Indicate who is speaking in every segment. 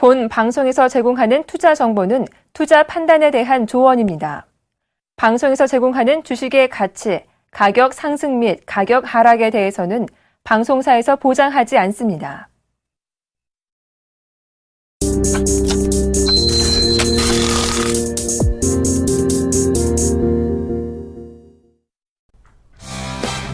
Speaker 1: 본 방송에서 제공하는 투자 정보는 투자 판단에 대한 조언입니다. 방송에서 제공하는 주식의 가치, 가격 상승 및 가격 하락에 대해서는 방송사에서 보장하지 않습니다.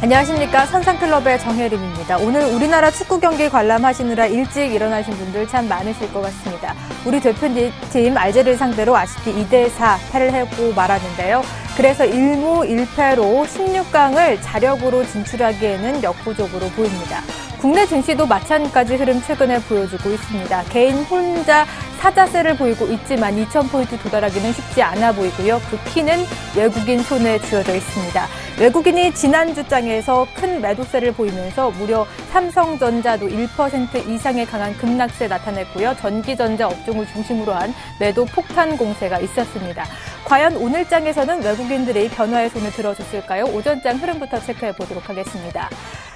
Speaker 2: 안녕하십니까. 선상클럽의 정혜림입니다. 오늘 우리나라 축구 경기 관람하시느라 일찍 일어나신 분들 참 많으실 것 같습니다. 우리 대표팀 알제리를 상대로 아쉽게 2대4 패를 하고 말았는데요. 그래서 1무 1패로 16강을 자력으로 진출하기에는 역부족으로 보입니다. 국내 증시도 마찬가지 흐름 최근에 보여주고 있습니다. 개인 혼자 사자세를 보이고 있지만 2,000포인트 도달하기는 쉽지 않아 보이고요. 그 키는 외국인 손에 쥐어져 있습니다. 외국인이 지난주장에서 큰 매도세를 보이면서 무려 삼성전자도 1% 이상의 강한 급락세 나타냈고요. 전기전자 업종을 중심으로 한 매도 폭탄 공세가 있었습니다. 과연 오늘장에서는 외국인들이 변화의 손을 들어줬을까요? 오전장 흐름부터 체크해 보도록 하겠습니다.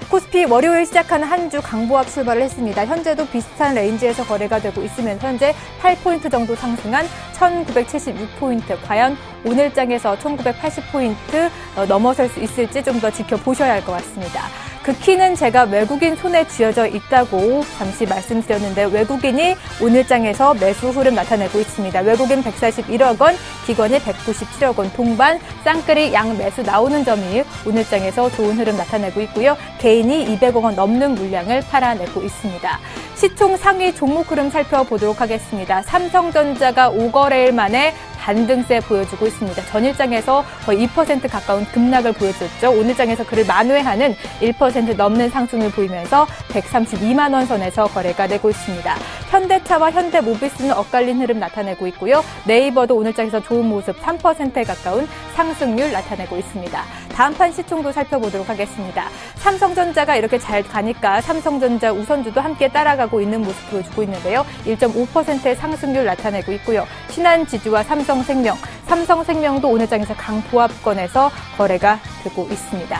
Speaker 2: 코스피 월요일 시작한 한 주 강보합 출발을 했습니다. 현재도 비슷한 레인지에서 거래가 되고 있으면 현재 8포인트 정도 상승한 1976포인트. 과연 오늘장에서 1980포인트 넘어설 수 있을지 좀 더 지켜보셔야 할 것 같습니다. 그 키는 제가 외국인 손에 쥐어져 있다고 잠시 말씀드렸는데 외국인이 오늘장에서 매수 흐름 나타내고 있습니다. 외국인 141억 원, 기관이 197억 원, 동반 쌍끌이 양 매수 나오는 점이 오늘장에서 좋은 흐름 나타내고 있고요. 개인이 200억 원 넘는 물량을 팔아내고 있습니다. 시총 상위 종목 흐름 살펴보도록 하겠습니다. 삼성전자가 5거래일 만에 반등세 보여주고 있습니다. 전일장에서 거의 2% 가까운 급락을 보여줬죠. 오늘장에서 그를 만회하는 1% 넘는 상승을 보이면서 132만 원 선에서 거래가 되고 있습니다. 현대차와 현대모비스는 엇갈린 흐름 나타내고 있고요. 네이버도 오늘장에서 좋은 모습 3%에 가까운 상승률 나타내고 있습니다. 다음판 시총도 살펴보도록 하겠습니다. 삼성전자가 이렇게 잘 가니까 삼성전자 우선주도 함께 따라가고 있는 모습 보여주고 있는데요. 1.5%의 상승률 나타내고 있고요. 신한지주와 삼성생명도 오늘장에서 강보합권에서 거래가 되고 있습니다.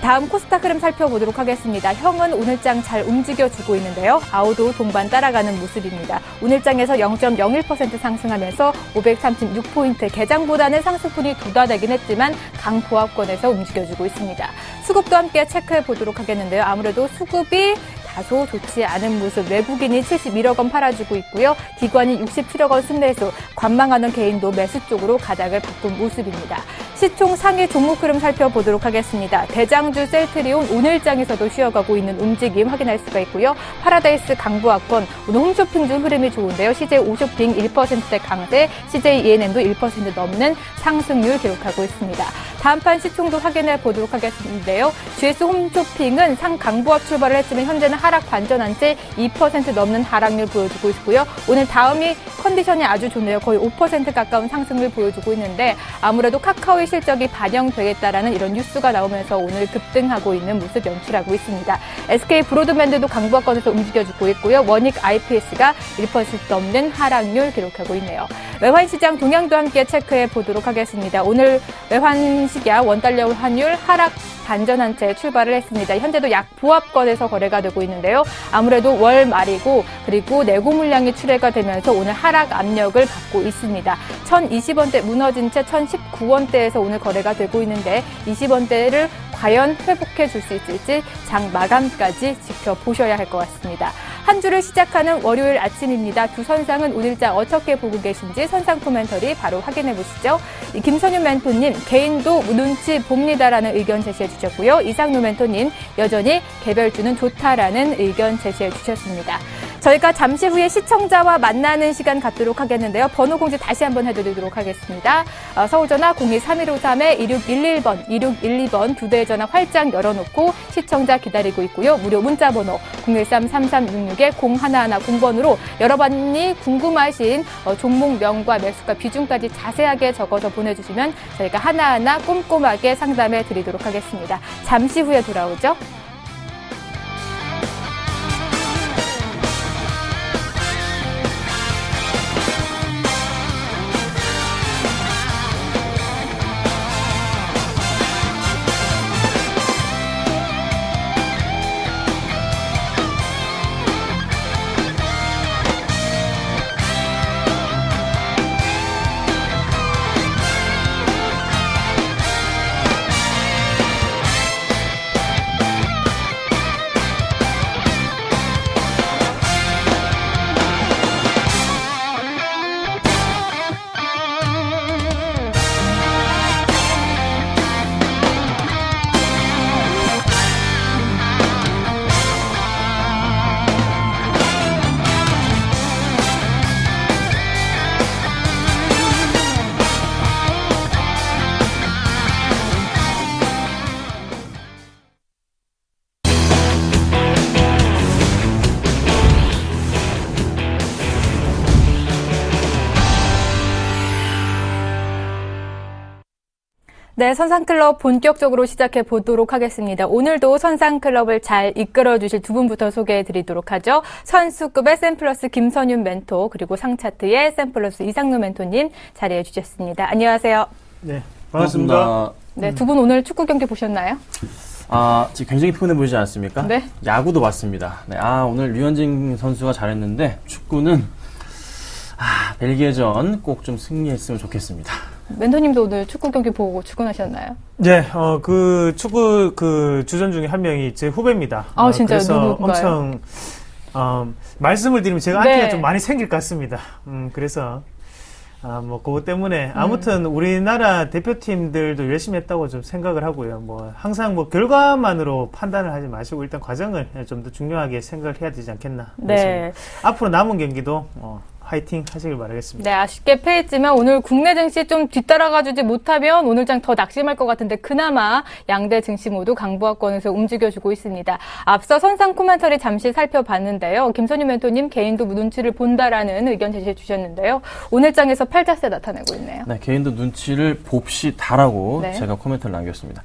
Speaker 2: 다음 코스닥 흐름 살펴보도록 하겠습니다. 형은 오늘장 잘 움직여주고 있는데요. 아우도 동반 따라가는 모습입니다. 오늘장에서 0.01% 상승하면서 536포인트, 개장보다는 상승분이 둔화되긴 했지만 강보합권에서 움직여주고 있습니다. 수급도 함께 체크해 보도록 하겠는데요. 아무래도 수급이 다소 좋지 않은 모습, 외국인이 71억 원 팔아주고 있고요. 기관이 67억 원 순매수, 관망하는 개인도 매수 쪽으로 가닥을 바꾼 모습입니다. 시총 상위 종목 흐름 살펴보도록 하겠습니다. 대장주 셀트리온 오늘장에서도 쉬어가고 있는 움직임 확인할 수가 있고요. 파라다이스 강보합권, 오늘 홈쇼핑 중 흐름이 좋은데요. CJ 오쇼핑 1%대 강세, CJ ENM도 1% 넘는 상승률 기록하고 있습니다. 다음판 시총도 확인해 보도록 하겠는데요. GS 홈쇼핑은 상강보합 출발을 했지만 현재는 하락 반전한 채 2% 넘는 하락률 보여주고 있고요. 오늘 다음이 컨디션이 아주 좋네요. 거의 5% 가까운 상승률 보여주고 있는데 아무래도 카카오의 실적이 반영되겠다라는 이런 뉴스가 나오면서 오늘 급등하고 있는 모습 연출하고 있습니다. SK 브로드밴드도 강보합권에서 움직여주고 있고요. 원익 IPS가 1% 넘는 하락률 기록하고 있네요. 외환시장 동향도 함께 체크해 보도록 하겠습니다. 오늘 외환시장 원달러 환율 하락 반전한 채 출발을 했습니다. 현재도 약 보합권에서 거래가 되고 있는데요. 아무래도 월 말이고 그리고 내고 물량이 출회가 되면서 오늘 하락 압력을 받고 있습니다. 1,020원대 무너진 채 1,019원대에서 오늘 거래가 되고 있는데 20원대를 과연 회복해 줄 수 있을지 장 마감까지 지켜보셔야 할 것 같습니다. 한 주를 시작하는 월요일 아침입니다. 두 선상은 오늘장 어떻게 보고 계신지 선상 코멘터리 바로 확인해 보시죠. 김선윤 멘토님, 개인도 눈치 봅니다라는 의견 제시해 주셨고요. 이상루 멘토님, 여전히 개별주는 좋다라는 의견 제시해 주셨습니다. 저희가 잠시 후에 시청자와 만나는 시간 갖도록 하겠는데요. 번호 공지 다시 한번 해드리도록 하겠습니다. 서울전화 02-3153-2611번, 2612번 두 대의 전화 활짝 열어놓고 시청자 기다리고 있고요. 무료 문자번호 013-3366-0110번으로 여러분이 궁금하신 종목명과 매수가 비중까지 자세하게 적어서 보내주시면 저희가 하나하나 꼼꼼하게 상담해 드리도록 하겠습니다. 잠시 후에 돌아오죠. 네, 선상클럽 본격적으로 시작해 보도록 하겠습니다. 오늘도 선상클럽을 잘 이끌어 주실 두 분부터 소개해 드리도록 하죠. 선수급의 샘플러스 김선윤 멘토, 그리고 상차트의 샘플러스 이상노 멘토님 자리해 주셨습니다. 안녕하세요.
Speaker 3: 네, 반갑습니다.
Speaker 2: 네, 두 분 오늘 축구 경기 보셨나요?
Speaker 4: 지금 굉장히 피곤해 보이지 않습니까?
Speaker 2: 네.
Speaker 4: 야구도 봤습니다. 네, 오늘 류현진 선수가 잘했는데 축구는 벨기에전 꼭 좀 승리했으면 좋겠습니다.
Speaker 2: 멘토님도 오늘 축구 경기 보고 출근하셨나요?
Speaker 3: 네, 그 축구 그 주전 중에 한 명이 제 후배입니다.
Speaker 2: 진짜요?
Speaker 3: 그래서
Speaker 2: 누군가요?
Speaker 3: 엄청 말씀을 드리면 제가
Speaker 2: 네.
Speaker 3: 안티가 좀 많이 생길 것 같습니다. 그래서 그것 때문에 아무튼 우리나라 대표팀들도 열심히 했다고 좀 생각을 하고요. 항상 결과만으로 판단을 하지 마시고 일단 과정을 좀 더 중요하게 생각을 해야 되지 않겠나.
Speaker 2: 네.
Speaker 3: 앞으로 남은 경기도 화이팅 하시길 바라겠습니다.
Speaker 2: 네, 아쉽게 패했지만 오늘 국내 증시 좀 뒤따라가주지 못하면 오늘장 더 낙심할 것 같은데 그나마 양대 증시 모두 강보합권에서 움직여주고 있습니다. 앞서 선상 코멘터리 잠시 살펴봤는데요. 김선유 멘토님 개인도 눈치를 본다라는 의견 제시해 주셨는데요. 오늘장에서 팔자세 나타내고 있네요.
Speaker 4: 네, 개인도 눈치를 봅시다라고
Speaker 2: 네.
Speaker 4: 제가 코멘트를 남겼습니다.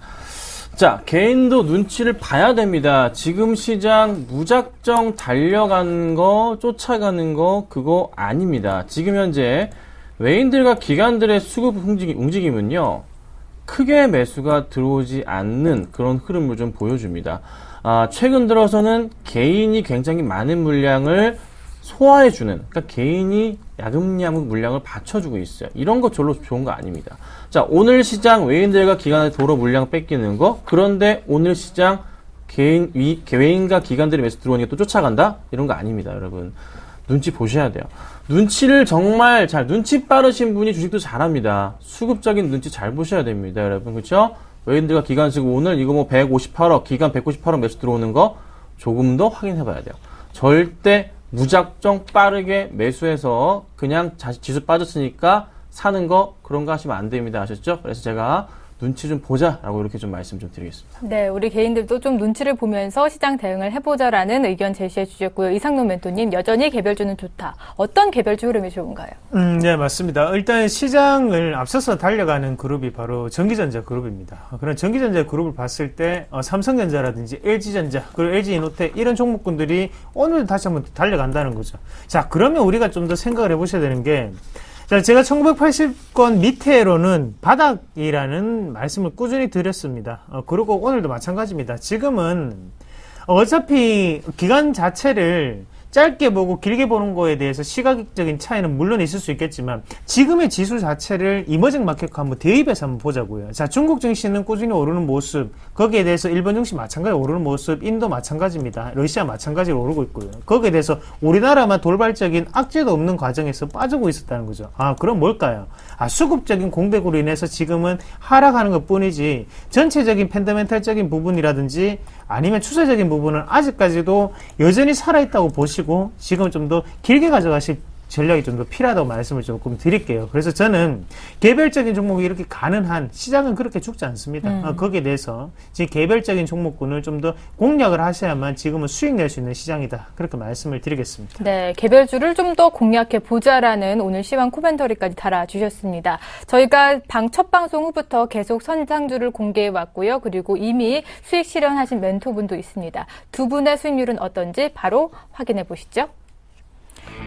Speaker 4: 자, 개인도 눈치를 봐야 됩니다. 지금 시장 무작정 달려가는 거, 쫓아가는 거, 그거 아닙니다. 지금 현재 외인들과 기관들의 수급 움직임은요, 크게 매수가 들어오지 않는 그런 흐름을 좀 보여줍니다. 최근 들어서는 개인이 굉장히 많은 물량을 소화해주는, 그러니까 개인이 야금야금 물량을 받쳐주고 있어요. 이런 거 별로 좋은 거 아닙니다. 자, 오늘 시장 외인들과 기관의 도로 물량 뺏기는 거, 그런데 오늘 시장 외인과 기관들이 매수 들어오는 게 또 쫓아간다? 이런 거 아닙니다, 여러분. 눈치 보셔야 돼요. 눈치를 정말 눈치 빠르신 분이 주식도 잘합니다. 수급적인 눈치 잘 보셔야 됩니다, 여러분. 그렇죠? 외인들과 기관 쓰고 오늘 이거 158억, 기관 198억 매수 들어오는 거 조금 더 확인해 봐야 돼요. 절대 무작정 빠르게 매수해서 그냥 지수 빠졌으니까 사는 거 그런 거 하시면 안 됩니다. 아셨죠? 그래서 제가 눈치 좀 보자라고 이렇게 좀 말씀 좀 드리겠습니다.
Speaker 2: 네, 우리 개인들도 좀 눈치를 보면서 시장 대응을 해보자라는 의견 제시해 주셨고요. 이상노 멘토님 여전히 개별주는 좋다. 어떤 개별주 흐름이 좋은가요?
Speaker 3: 네, 맞습니다. 일단 시장을 앞서서 달려가는 그룹이 바로 전기전자 그룹입니다. 그런 전기전자 그룹을 봤을 때 삼성전자라든지 LG전자 그리고 LG이노텍 이런 종목군들이 오늘 다시 한번 달려간다는 거죠. 자, 그러면 우리가 좀 더 생각을 해보셔야 되는 게 자, 제가 1980권 밑에로는 바닥이라는 말씀을 꾸준히 드렸습니다. 그리고 오늘도 마찬가지입니다. 지금은 어차피 기간 자체를 짧게 보고 길게 보는 거에 대해서 시각적인 차이는 물론 있을 수 있겠지만 지금의 지수 자체를 이머징 마켓과 한번 대입해서 한번 보자고요. 자, 중국 증시는 꾸준히 오르는 모습, 거기에 대해서 일본 증시 마찬가지로 오르는 모습, 인도 마찬가지입니다. 러시아 마찬가지로 오르고 있고요. 거기에 대해서 우리나라만 돌발적인 악재도 없는 과정에서 빠지고 있었다는 거죠. 그럼 뭘까요? 수급적인 공백으로 인해서 지금은 하락하는 것 뿐이지 전체적인 팬더멘탈적인 부분이라든지 아니면 추세적인 부분은 아직까지도 여전히 살아있다고 보시고 지금 좀 더 길게 가져가실 전략이 좀 더 필요하다고 말씀을 조금 드릴게요. 그래서 저는 개별적인 종목이 이렇게 가는 한 시장은 그렇게 죽지 않습니다. 거기에 대해서 지금 개별적인 종목군을 좀 더 공략을 하셔야만 지금은 수익 낼 수 있는 시장이다. 그렇게 말씀을 드리겠습니다.
Speaker 2: 네, 개별주를 좀 더 공략해 보자라는 오늘 시황 코멘터리까지 달아주셨습니다. 저희가 첫 방송 후부터 계속 선상주를 공개해 왔고요. 그리고 이미 수익 실현하신 멘토분도 있습니다. 두 분의 수익률은 어떤지 바로 확인해 보시죠.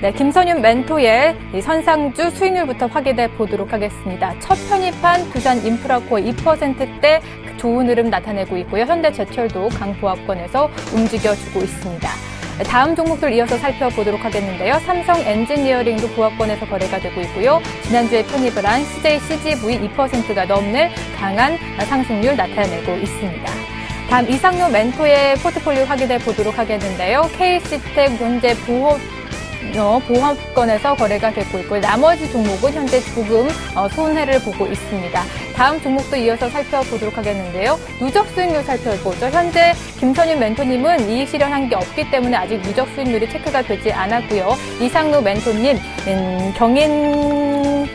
Speaker 2: 네, 김선윤 멘토의 선상주 수익률부터 확인해 보도록 하겠습니다. 첫 편입한 두산 인프라코어 2%대 좋은 흐름 나타내고 있고요. 현대제철도 강보합권에서 움직여주고 있습니다. 다음 종목들 이어서 살펴보도록 하겠는데요. 삼성 엔지니어링도 보합권에서 거래가 되고 있고요. 지난주에 편입을 한 CJCGV 2%가 넘는 강한 상승률 나타내고 있습니다. 다음 이상노 멘토의 포트폴리오 확인해 보도록 하겠는데요. K시스템 현재 보합권에서 거래가 되고 있고 나머지 종목은 현재 조금 손해를 보고 있습니다. 다음 종목도 이어서 살펴보도록 하겠는데요. 누적 수익률 살펴보죠. 현재 김선윤 멘토님은 이익 실현한 게 없기 때문에 아직 누적 수익률이 체크가 되지 않았고요. 이상노 멘토님 경인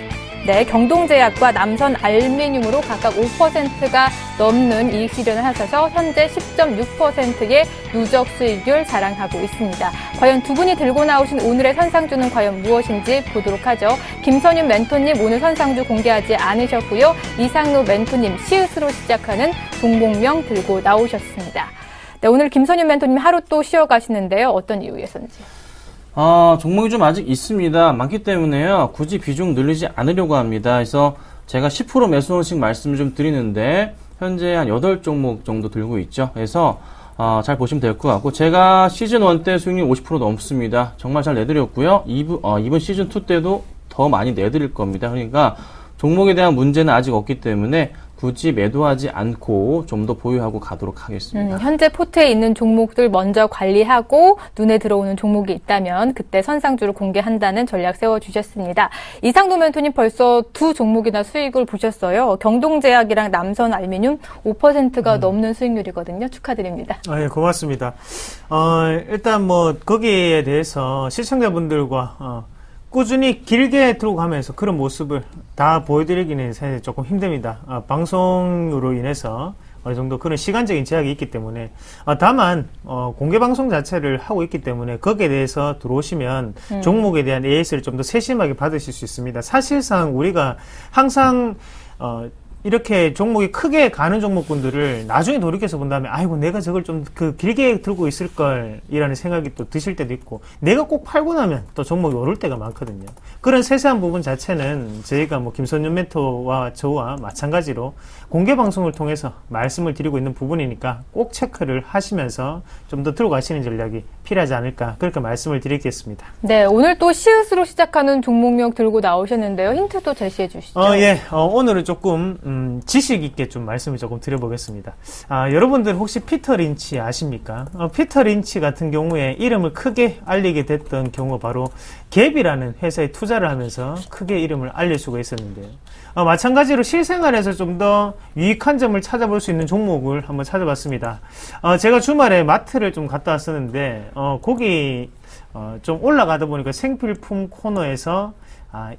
Speaker 2: 네, 경동제약과 남선 알미늄으로 각각 5%가 넘는 이익 실현을 하셔서 현재 10.6%의 누적 수익률 자랑하고 있습니다. 과연 두 분이 들고 나오신 오늘의 선상주는 과연 무엇인지 보도록 하죠. 김선윤 멘토님 오늘 선상주 공개하지 않으셨고요. 이상로 멘토님 시읒으로 시작하는 종목명 들고 나오셨습니다. 네, 오늘 김선윤 멘토님 하루 또 쉬어가시는데요. 어떤 이유에서인지.
Speaker 4: 종목이 좀 아직 있습니다. 많기 때문에요. 굳이 비중 늘리지 않으려고 합니다. 그래서 제가 10% 매수원씩 말씀을 좀 드리는데 현재 한 8종목 정도 들고 있죠. 그래서 잘 보시면 될 것 같고 제가 시즌1 때 수익률 50% 넘습니다. 정말 잘 내드렸고요. 이번 시즌2 때도 더 많이 내드릴 겁니다. 그러니까 종목에 대한 문제는 아직 없기 때문에 굳이 매도하지 않고 좀 더 보유하고 가도록 하겠습니다.
Speaker 2: 현재 포트에 있는 종목들 먼저 관리하고 눈에 들어오는 종목이 있다면 그때 선상주를 공개한다는 전략 세워주셨습니다. 이상도 멘토님 벌써 두 종목이나 수익을 보셨어요. 경동제약이랑 남선알미늄 5%가 넘는 수익률이거든요. 축하드립니다.
Speaker 3: 예, 고맙습니다. 일단 뭐 거기에 대해서 시청자분들과 꾸준히 길게 들고 가면서 그런 모습을 다 보여드리기는 사실 조금 힘듭니다. 방송으로 인해서 어느 정도 그런 시간적인 제약이 있기 때문에 다만 공개 방송 자체를 하고 있기 때문에 거기에 대해서 들어오시면 종목에 대한 AS를 좀 더 세심하게 받으실 수 있습니다. 사실상 우리가 항상 이렇게 종목이 크게 가는 종목군들을 나중에 돌이켜서 본다면 아이고 내가 저걸 좀 길게 들고 있을 걸 이라는 생각이 또 드실 때도 있고 내가 꼭 팔고 나면 또 종목이 오를 때가 많거든요. 그런 세세한 부분 자체는 저희가 뭐 김선윤 멘토와 저와 마찬가지로 공개 방송을 통해서 말씀을 드리고 있는 부분이니까 꼭 체크를 하시면서 좀 더 들고 가시는 전략이 필요하지 않을까 그렇게 말씀을 드리겠습니다.
Speaker 2: 네, 오늘 또 시읒으로 시작하는 종목명 들고 나오셨는데요. 힌트도 제시해 주시죠.
Speaker 3: 오늘은 조금 지식 있게 좀 말씀을 조금 드려보겠습니다. 여러분들 혹시 피터 린치 아십니까? 피터 린치 같은 경우에 이름을 크게 알리게 됐던 경우 바로 갭이라는 회사에 투자를 하면서 크게 이름을 알릴 수가 있었는데요. 마찬가지로 실생활에서 좀 더 유익한 점을 찾아볼 수 있는 종목을 한번 찾아봤습니다. 제가 주말에 마트를 좀 갔다 왔었는데 거기 좀 올라가다 보니까 생필품 코너에서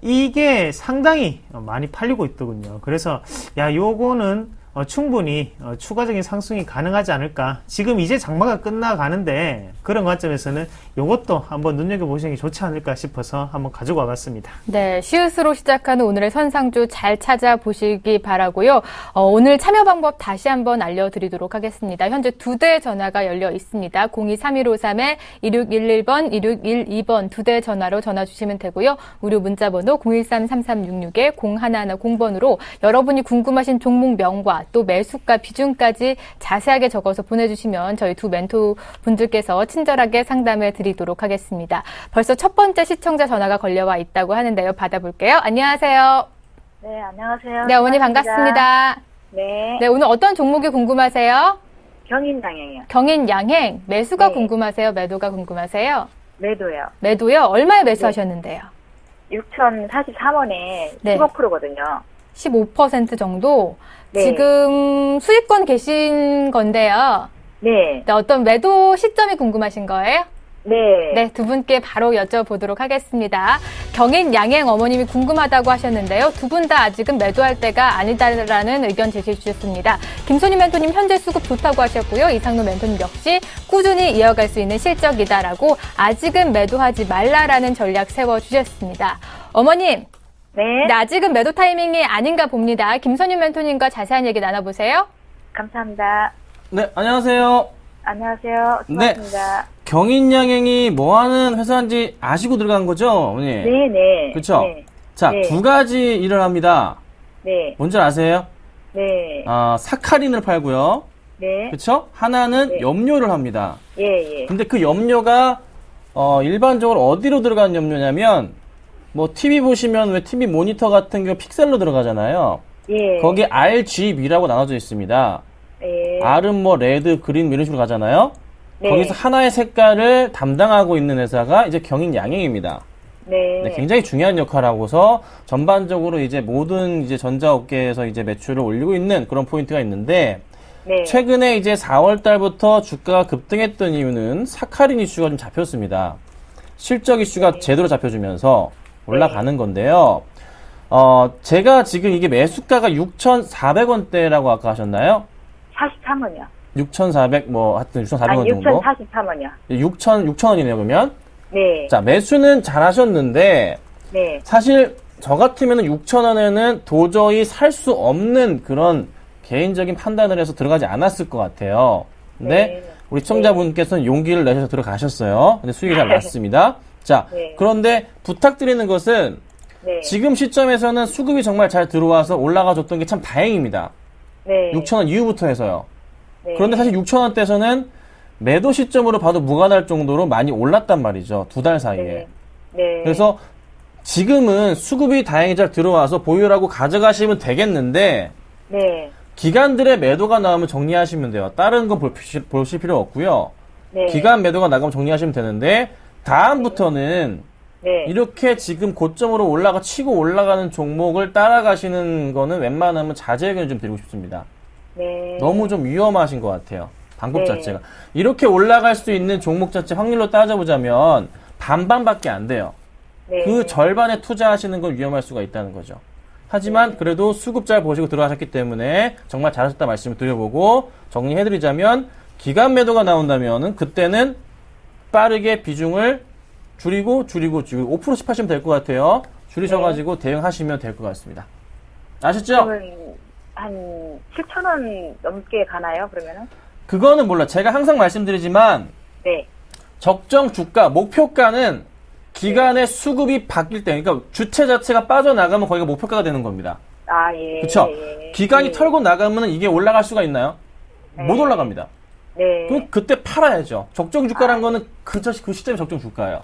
Speaker 3: 이게 상당히 많이 팔리고 있더군요. 그래서 요거는 충분히 추가적인 상승이 가능하지 않을까. 지금 이제 장마가 끝나가는데 그런 관점에서는 이것도 한번 눈여겨보시는 게 좋지 않을까 싶어서 한번 가지고 와봤습니다.
Speaker 2: 네, 시읒으로 시작하는 오늘의 선상주 잘 찾아보시기 바라고요. 오늘 참여 방법 다시 한번 알려드리도록 하겠습니다. 현재 2대 전화가 열려 있습니다. 02-3153-2611번, 2612번 2대 전화로 전화 주시면 되고요. 무료 문자번호 013-3366-0110번으로 여러분이 궁금하신 종목명과 또 매수가 비중까지 자세하게 적어서 보내주시면 저희 두 멘토 분들께서 친절하게 상담해 드리도록 하겠습니다. 벌써 첫 번째 시청자 전화가 걸려와 있다고 하는데요. 받아볼게요. 안녕하세요.
Speaker 5: 네, 안녕하세요.
Speaker 2: 네, 어머니 반갑습니다.
Speaker 5: 네.
Speaker 2: 네, 오늘 어떤 종목이 궁금하세요?
Speaker 5: 경인양행이요.
Speaker 2: 경인양행. 매수가
Speaker 5: 네.
Speaker 2: 궁금하세요? 매도가 궁금하세요?
Speaker 5: 매도요.
Speaker 2: 매도요? 얼마에 매수하셨는데요?
Speaker 5: 6,043원에
Speaker 2: 네.
Speaker 5: 15%거든요.
Speaker 2: 15% 정도?
Speaker 5: 네.
Speaker 2: 지금 수익권 계신 건데요.
Speaker 5: 네.
Speaker 2: 네, 어떤 매도 시점이 궁금하신 거예요?
Speaker 5: 네.
Speaker 2: 네, 두 분께 바로 여쭤보도록 하겠습니다. 경인양행 어머님이 궁금하다고 하셨는데요. 두 분 다 아직은 매도할 때가 아니다라는 의견 제시해 주셨습니다. 김선희 멘토님 현재 수급 좋다고 하셨고요. 이상로 멘토님 역시 꾸준히 이어갈 수 있는 실적이다라고 아직은 매도하지 말라라는 전략 세워주셨습니다. 어머님,
Speaker 5: 네.
Speaker 2: 네, 아직은 매도 타이밍이 아닌가 봅니다. 김선희 멘토님과 자세한 얘기 나눠보세요.
Speaker 5: 감사합니다.
Speaker 4: 네, 안녕하세요.
Speaker 5: 안녕하세요. 수고하셨습니다.
Speaker 4: 경인양행이 뭐 하는 회사인지 아시고 들어간 거죠, 어머니?
Speaker 5: 네.
Speaker 4: 그쵸?
Speaker 5: 네.
Speaker 4: 자,
Speaker 5: 네.
Speaker 4: 두 가지 일을 합니다.
Speaker 5: 네.
Speaker 4: 뭔지 아세요?
Speaker 5: 네.
Speaker 4: 사카린을 팔고요.
Speaker 5: 네.
Speaker 4: 그쵸? 하나는
Speaker 5: 네.
Speaker 4: 염료를 합니다.
Speaker 5: 예.
Speaker 4: 근데 그 염료가 일반적으로 어디로 들어가는 염료냐면 뭐 TV 보시면 왜 TV 모니터 같은 게 픽셀로 들어가잖아요.
Speaker 5: 예.
Speaker 4: 거기에 RGB라고 나눠져 있습니다.
Speaker 5: 예.
Speaker 4: R은 뭐 레드, 그린 이런 식으로 가잖아요.
Speaker 5: 네.
Speaker 4: 거기서 하나의 색깔을 담당하고 있는 회사가 이제 경인양행입니다.
Speaker 5: 네.
Speaker 4: 네, 굉장히 중요한 역할을 하고서 전반적으로 이제 모든 이제 전자업계에서 이제 매출을 올리고 있는 그런 포인트가 있는데
Speaker 5: 네.
Speaker 4: 최근에 이제 4월 달부터 주가가 급등했던 이유는 사카린 이슈가 좀 잡혔습니다. 실적 이슈가 제대로 잡혀주면서 올라가는 건데요. 제가 지금 이게 매수가가 6,400원대라고 아까 하셨나요?
Speaker 5: 43원이요.
Speaker 4: 6,400, 하여튼 6,400원
Speaker 5: 아니,
Speaker 4: 정도?
Speaker 5: 6,043원이요.
Speaker 4: 6,000원이네요, 그러면.
Speaker 5: 네.
Speaker 4: 자, 매수는 잘 하셨는데,
Speaker 5: 네.
Speaker 4: 사실 저 같으면 6,000원에는 도저히 살 수 없는 그런 개인적인 판단을 해서 들어가지 않았을 것 같아요. 근데
Speaker 5: 네.
Speaker 4: 우리 시청자분께서는 용기를 내셔서 들어가셨어요. 근데 수익이 잘 났습니다. 자,
Speaker 5: 네.
Speaker 4: 그런데 부탁드리는 것은
Speaker 5: 네.
Speaker 4: 지금 시점에서는 수급이 정말 잘 들어와서 올라가 줬던 게 참 다행입니다.
Speaker 5: 네.
Speaker 4: 6,000원 이후부터 해서요.
Speaker 5: 네.
Speaker 4: 그런데 사실 6,000원대에서는 매도 시점으로 봐도 무관할 정도로 많이 올랐단 말이죠. 2달 사이에.
Speaker 5: 네. 네.
Speaker 4: 그래서 지금은 수급이 다행히 잘 들어와서 보유라고 가져가시면 되겠는데
Speaker 5: 네.
Speaker 4: 기관들의 매도가 나오면 정리하시면 돼요. 다른 거 보실 필요 없고요.
Speaker 5: 네.
Speaker 4: 기관 매도가 나가면 정리하시면 되는데 다음부터는
Speaker 5: 네.
Speaker 4: 이렇게 지금 고점으로 치고 올라가는 종목을 따라가시는 거는 웬만하면 자제 의견 좀 드리고 싶습니다.
Speaker 5: 네.
Speaker 4: 너무 좀 위험하신 것 같아요. 방법
Speaker 5: 네.
Speaker 4: 자체가. 이렇게 올라갈 수 있는 종목 자체 확률로 따져보자면 반반밖에 안 돼요.
Speaker 5: 네.
Speaker 4: 그 절반에 투자하시는 건 위험할 수가 있다는 거죠. 하지만 그래도 수급 잘 보시고 들어가셨기 때문에 정말 잘하셨다 말씀을 드려보고 정리해드리자면 기간 매도가 나온다면은 그때는 빠르게 비중을 줄이고 5%씩 하시면 될 것 같아요. 줄이셔가지고 대응하시면 될 것 같습니다. 아셨죠?
Speaker 5: 그러면 한 7,000원 넘게 가나요, 그러면은?
Speaker 4: 그거는 몰라. 제가 항상 말씀드리지만
Speaker 5: 네.
Speaker 4: 적정 주가, 목표가는 기간의 수급이 바뀔 때, 그러니까 주체 자체가 빠져나가면 거기가 목표가가 되는 겁니다.
Speaker 5: 아, 예.
Speaker 4: 그쵸?
Speaker 5: 예.
Speaker 4: 기간이
Speaker 5: 예.
Speaker 4: 털고 나가면 이게 올라갈 수가 있나요? 못 올라갑니다.
Speaker 5: 네.
Speaker 4: 그럼 그때 팔아야죠. 적정 주가라는 거는 그 시점이 적정 주가예요.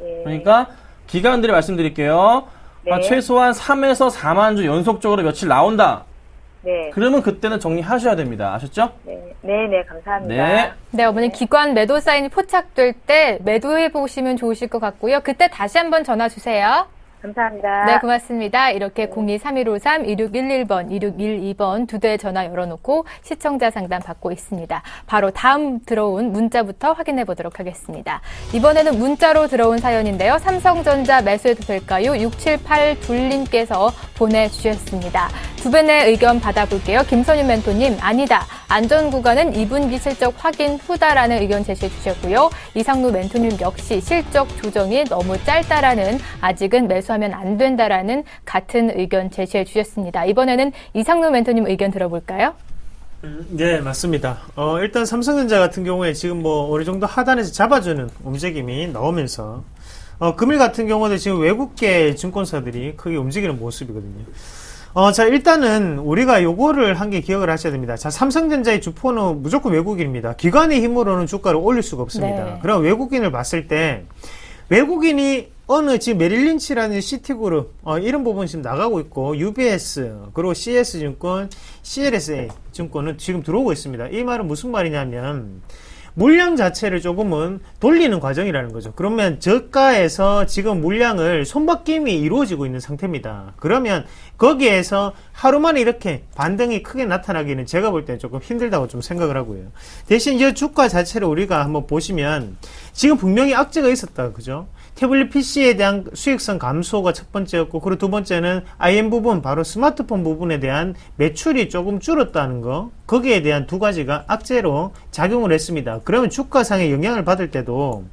Speaker 5: 예.
Speaker 4: 그러니까 기간들이 말씀드릴게요.
Speaker 5: 네.
Speaker 4: 최소한 3에서 4만 주 연속적으로 며칠 나온다.
Speaker 5: 네.
Speaker 4: 그러면 그때는 정리하셔야 됩니다. 아셨죠?
Speaker 5: 네. 네, 감사합니다.
Speaker 4: 네.
Speaker 2: 네, 어머니 기관 매도 사인이 포착될 때 매도해 보시면 좋으실 것 같고요. 그때 다시 한번 전화 주세요.
Speaker 5: 감사합니다.
Speaker 2: 네, 고맙습니다. 이렇게 02-3153-2611번, 2612번 두 대의 전화 열어놓고 시청자 상담 받고 있습니다. 바로 다음 들어온 문자부터 확인해 보도록 하겠습니다. 이번에는 문자로 들어온 사연인데요. 삼성전자 매수해도 될까요? 6782님께서 보내주셨습니다. 두 분의 의견 받아볼게요. 김선윤 멘토님, 아니다. 안전구간은 2분기 실적 확인 후다라는 의견 제시해 주셨고요. 이상루 멘토님 역시 실적 조정이 너무 짧다라는 아직은 매수하면 안 된다라는 같은 의견 제시해 주셨습니다. 이번에는 이상루 멘토님 의견 들어볼까요?
Speaker 3: 네, 맞습니다. 일단 삼성전자 같은 경우에 지금 어느 정도 하단에서 잡아주는 움직임이 나오면서, 금일 같은 경우는 지금 외국계 증권사들이 크게 움직이는 모습이거든요. 자, 일단은 우리가 요거를 한 개 기억을 하셔야 됩니다. 자, 삼성전자의 주포는 무조건 외국인입니다. 기관의 힘으로는 주가를 올릴 수가 없습니다.
Speaker 2: 네.
Speaker 3: 그럼 외국인을 봤을 때, 외국인이 지금 메릴린치라는 시티그룹, 이런 부분 지금 나가고 있고, UBS, 그리고 CS증권, CLSA 증권은 지금 들어오고 있습니다. 이 말은 무슨 말이냐면, 물량 자체를 조금은 돌리는 과정이라는 거죠. 그러면 저가에서 지금 물량을 손바뀜이 이루어지고 있는 상태입니다. 그러면 거기에서 하루 만에 이렇게 반등이 크게 나타나기는 제가 볼 때는 조금 힘들다고 좀 생각을 하고요. 대신 이 주가 자체를 우리가 한번 보시면 지금 분명히 악재가 있었다. 그죠? 태블릿 PC에 대한 수익성 감소가 첫 번째였고, 그리고 두 번째는 IM 부분, 바로 스마트폰 부분에 대한 매출이 조금 줄었다는 거, 거기에 대한 두 가지가 악재로 작용을 했습니다. 그러면 주가상의 영향을 받을 때도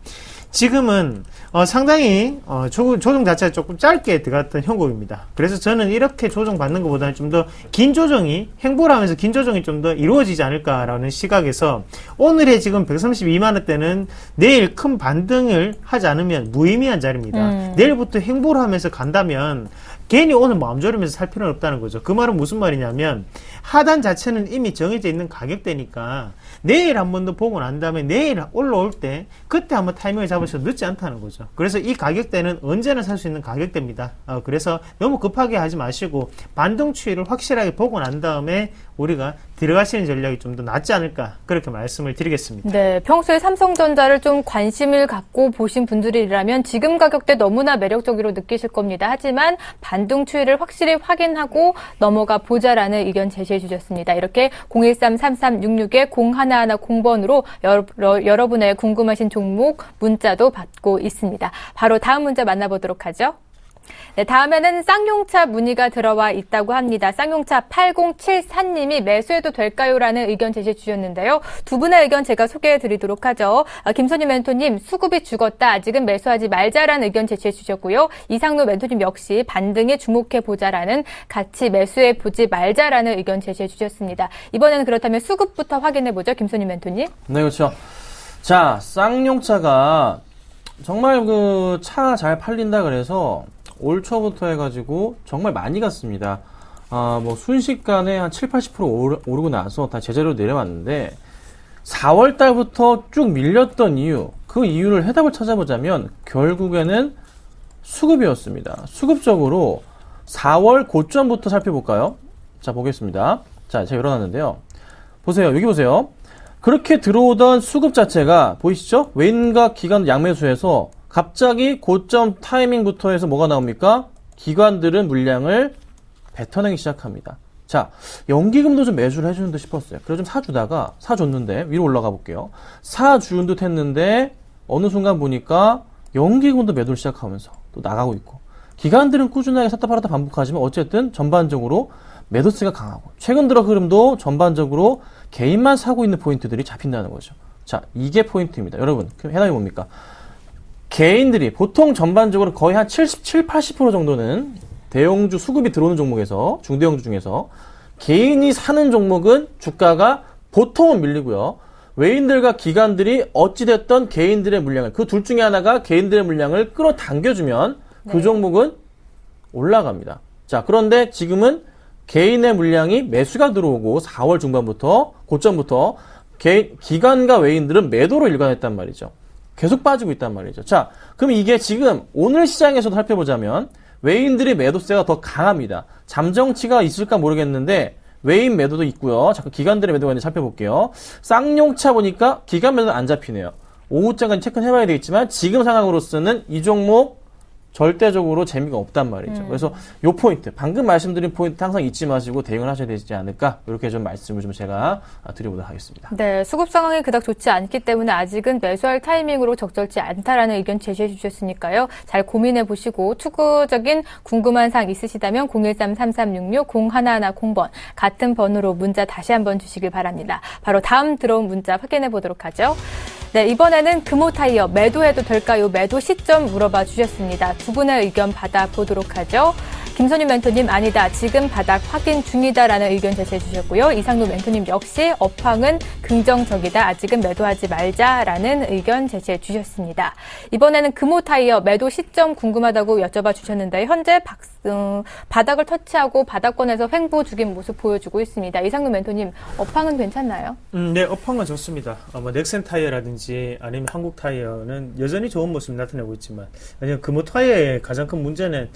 Speaker 3: 지금은 상당히 조정 자체가 조금 짧게 들어갔던 형국입니다. 그래서 저는 이렇게 조정받는 것보다는 좀 더 긴 조정이, 횡보를 하면서 긴 조정이 좀 더 이루어지지 않을까라는 시각에서 오늘의 지금 132만원대는 내일 큰 반등을 하지 않으면 무의미한 자리입니다. 내일부터 횡보를 하면서 간다면 괜히 오늘 마음 졸이면서 살 필요는 없다는 거죠. 그 말은 무슨 말이냐면 하단 자체는 이미 정해져 있는 가격대니까 내일 한 번 더 보고 난 다음에 내일 올라올 때 그때 한번 타이밍을 잡으셔도 늦지 않다는 거죠. 그래서 이 가격대는 언제나 살 수 있는 가격대입니다. 그래서 너무 급하게 하지 마시고 반등 추이를 확실하게 보고 난 다음에 우리가 들어가시는 전략이 좀 더 낫지 않을까, 그렇게 말씀을 드리겠습니다.
Speaker 2: 네, 평소에 삼성전자를 좀 관심을 갖고 보신 분들이라면 지금 가격대 너무나 매력적으로 느끼실 겁니다. 하지만 반등 추이를 확실히 확인하고 넘어가 보자라는 의견 제시해 주셨습니다. 이렇게 013-3366-0110번으로 여러분의 궁금하신 종목 문자도 받고 있습니다. 바로 다음 문자 만나보도록 하죠. 네, 다음에는 쌍용차 문의가 들어와 있다고 합니다. 쌍용차 8074님이 매수해도 될까요?라는 의견 제시해 주셨는데요. 두 분의 의견 제가 소개해 드리도록 하죠. 김선희 멘토님, 수급이 죽었다. 아직은 매수하지 말자라는 의견 제시해 주셨고요. 이상로 멘토님 역시 반등에 주목해 보자라는, 같이 매수해 보지 말자라는 의견 제시해 주셨습니다. 이번에는 그렇다면 수급부터 확인해 보죠. 김선희 멘토님.
Speaker 4: 네, 그렇죠. 자, 쌍용차가 정말 그 차 잘 팔린다 그래서 올 초부터 해가지고 정말 많이 갔습니다. 뭐 순식간에 한 7, 80% 오르고 나서 다 제자리로 내려왔는데 4월 달부터 쭉 밀렸던 이유, 그 이유를 해답을 찾아보자면 결국에는 수급이었습니다. 수급적으로 4월 고점부터 살펴볼까요? 자, 보겠습니다. 자, 제가 열어놨는데요. 보세요. 여기 보세요. 그렇게 들어오던 수급 자체가 보이시죠? 외인과 기관 양매수에서 갑자기 고점 타이밍부터 해서 뭐가 나옵니까? 기관들은 물량을 뱉어내기 시작합니다. 자, 연기금도 좀 매수를 해주는 듯 싶었어요. 그래서 좀 사줬는데, 위로 올라가 볼게요. 사준 듯 했는데, 어느 순간 보니까 연기금도 매도를 시작하면서 또 나가고 있고, 기관들은 꾸준하게 샀다 팔았다 반복하지만 어쨌든 전반적으로 매도세가 강하고, 최근 들어 흐름도 전반적으로 개인만 사고 있는 포인트들이 잡힌다는 거죠. 자, 이게 포인트입니다. 여러분, 그럼 해답이 뭡니까? 개인들이 보통 전반적으로 거의 한 77, 80% 정도는 대형주 수급이 들어오는 종목에서, 중대형주 중에서 개인이 사는 종목은 주가가 보통은 밀리고요. 외인들과 기관들이 어찌됐던 개인들의 물량을, 그 둘 중에 하나가 개인들의 물량을 끌어당겨주면 그 종목은 올라갑니다. 자, 그런데 지금은 개인의 물량이 매수가 들어오고 4월 중반부터, 고점부터 기관과 외인들은 매도로 일관했단 말이죠. 계속 빠지고 있단 말이죠. 자, 그럼 이게 지금 오늘 시장에서도 살펴보자면 외인들의 매도세가 더 강합니다. 잠정치가 있을까 모르겠는데 외인 매도도 있고요. 잠깐 기관들의 매도가 있는지 살펴볼게요. 쌍용차 보니까 기관 매도는 안 잡히네요. 오후장까지 체크는 해봐야 되겠지만 지금 상황으로서는 이 종목 절대적으로 재미가 없단 말이죠. 그래서 요 포인트, 방금 말씀드린 포인트 항상 잊지 마시고 대응을 하셔야 되지 않을까, 이렇게 좀 말씀을 좀 제가 드려보도록 하겠습니다.
Speaker 2: 네, 수급 상황이 그닥 좋지 않기 때문에 아직은 매수할 타이밍으로 적절치 않다라는 의견 제시해 주셨으니까요. 잘 고민해 보시고 추구적인 궁금한 사항 있으시다면 013-3366-0110번 같은 번호로 문자 다시 한번 주시길 바랍니다. 바로 다음 들어온 문자 확인해 보도록 하죠. 네, 이번에는 금호타이어 매도해도 될까요? 매도 시점 물어봐 주셨습니다. 두 분의 의견 받아보도록 하죠. 김선희 멘토님, 아니다. 지금 바닥 확인 중이다라는 의견 제시해 주셨고요. 이상로 멘토님 역시 업황은 긍정적이다. 아직은 매도하지 말자라는 의견 제시해 주셨습니다. 이번에는 금호타이어 매도 시점 궁금하다고 여쭤봐 주셨는데 현재 바닥을 터치하고 바닥권에서 횡보 죽인 모습 보여주고 있습니다. 이상로 멘토님, 업황은 괜찮나요?
Speaker 3: 네, 업황은 좋습니다. 뭐 넥센 타이어라든지 아니면 한국 타이어는 여전히 좋은 모습을 나타내고 있지만, 아니면 금호 타이어의 가장 큰 문제는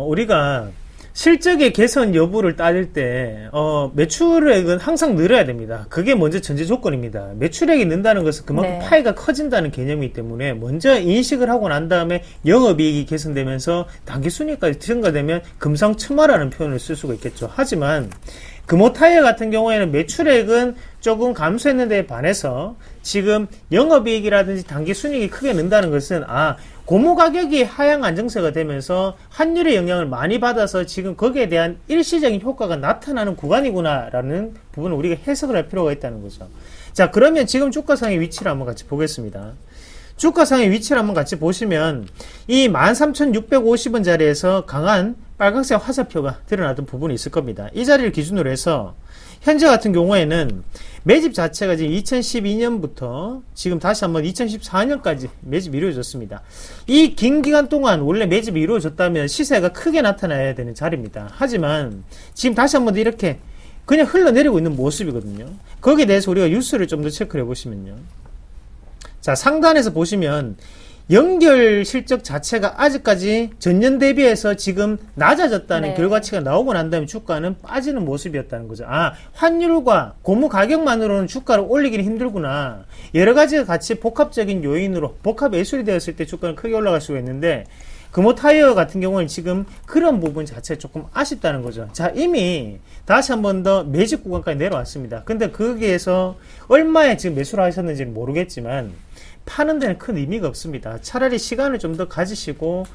Speaker 3: 우리가 실적의 개선 여부를 따질 때 매출액은 항상 늘어야 됩니다. 그게 먼저 전제 조건입니다. 매출액이 는다는 것은 그만큼 파이가 커진다는 개념이기 때문에 먼저 인식을 하고 난 다음에 영업이익이 개선되면서 당기순이익까지 증가되면 금상첨화라는 표현을 쓸 수가 있겠죠. 하지만 금호타이어 같은 경우에는 매출액은 조금 감소했는데 반해서 지금 영업이익이라든지 당기순이익이 크게 는다는 것은 고무 가격이 하향 안정세가 되면서 환율의 영향을 많이 받아서 지금 거기에 대한 일시적인 효과가 나타나는 구간이구나라는 부분을 우리가 해석을 할 필요가 있다는 거죠. 자, 그러면 지금 주가상의 위치를 한번 같이 보겠습니다. 주가상의 위치를 한번 같이 보시면 이 13,650원 자리에서 강한 빨간색 화살표가 드러나던 부분이 있을 겁니다. 이 자리를 기준으로 해서 현재 같은 경우에는 매집 자체가 지금 2012년부터 지금 다시 한번 2014년까지 매집이 이루어졌습니다. 이 긴 기간 동안 원래 매집이 이루어졌다면 시세가 크게 나타나야 되는 자리입니다. 하지만 지금 다시 한번 이렇게 그냥 흘러내리고 있는 모습이거든요. 거기에 대해서 우리가 뉴스를 좀 더 체크를 해보시면요. 자, 상단에서 보시면 연결 실적 자체가 아직까지 전년 대비해서 지금 낮아졌다는 결과치가 나오고 난 다음에 주가는 빠지는 모습이었다는 거죠. 환율과 고무 가격만으로는 주가를 올리기는 힘들구나. 여러 가지가 같이 복합적인 요인으로 복합 매수이 되었을 때 주가는 크게 올라갈 수가 있는데 금호타이어 같은 경우는 지금 그런 부분 자체가 조금 아쉽다는 거죠. 자, 이미 다시 한 번 더 매집 구간까지 내려왔습니다. 근데 거기에서 얼마에 지금 매수를 하셨는지는 모르겠지만 파는 데는 큰 의미가 없습니다. 차라리 시간을 좀 더 가지시고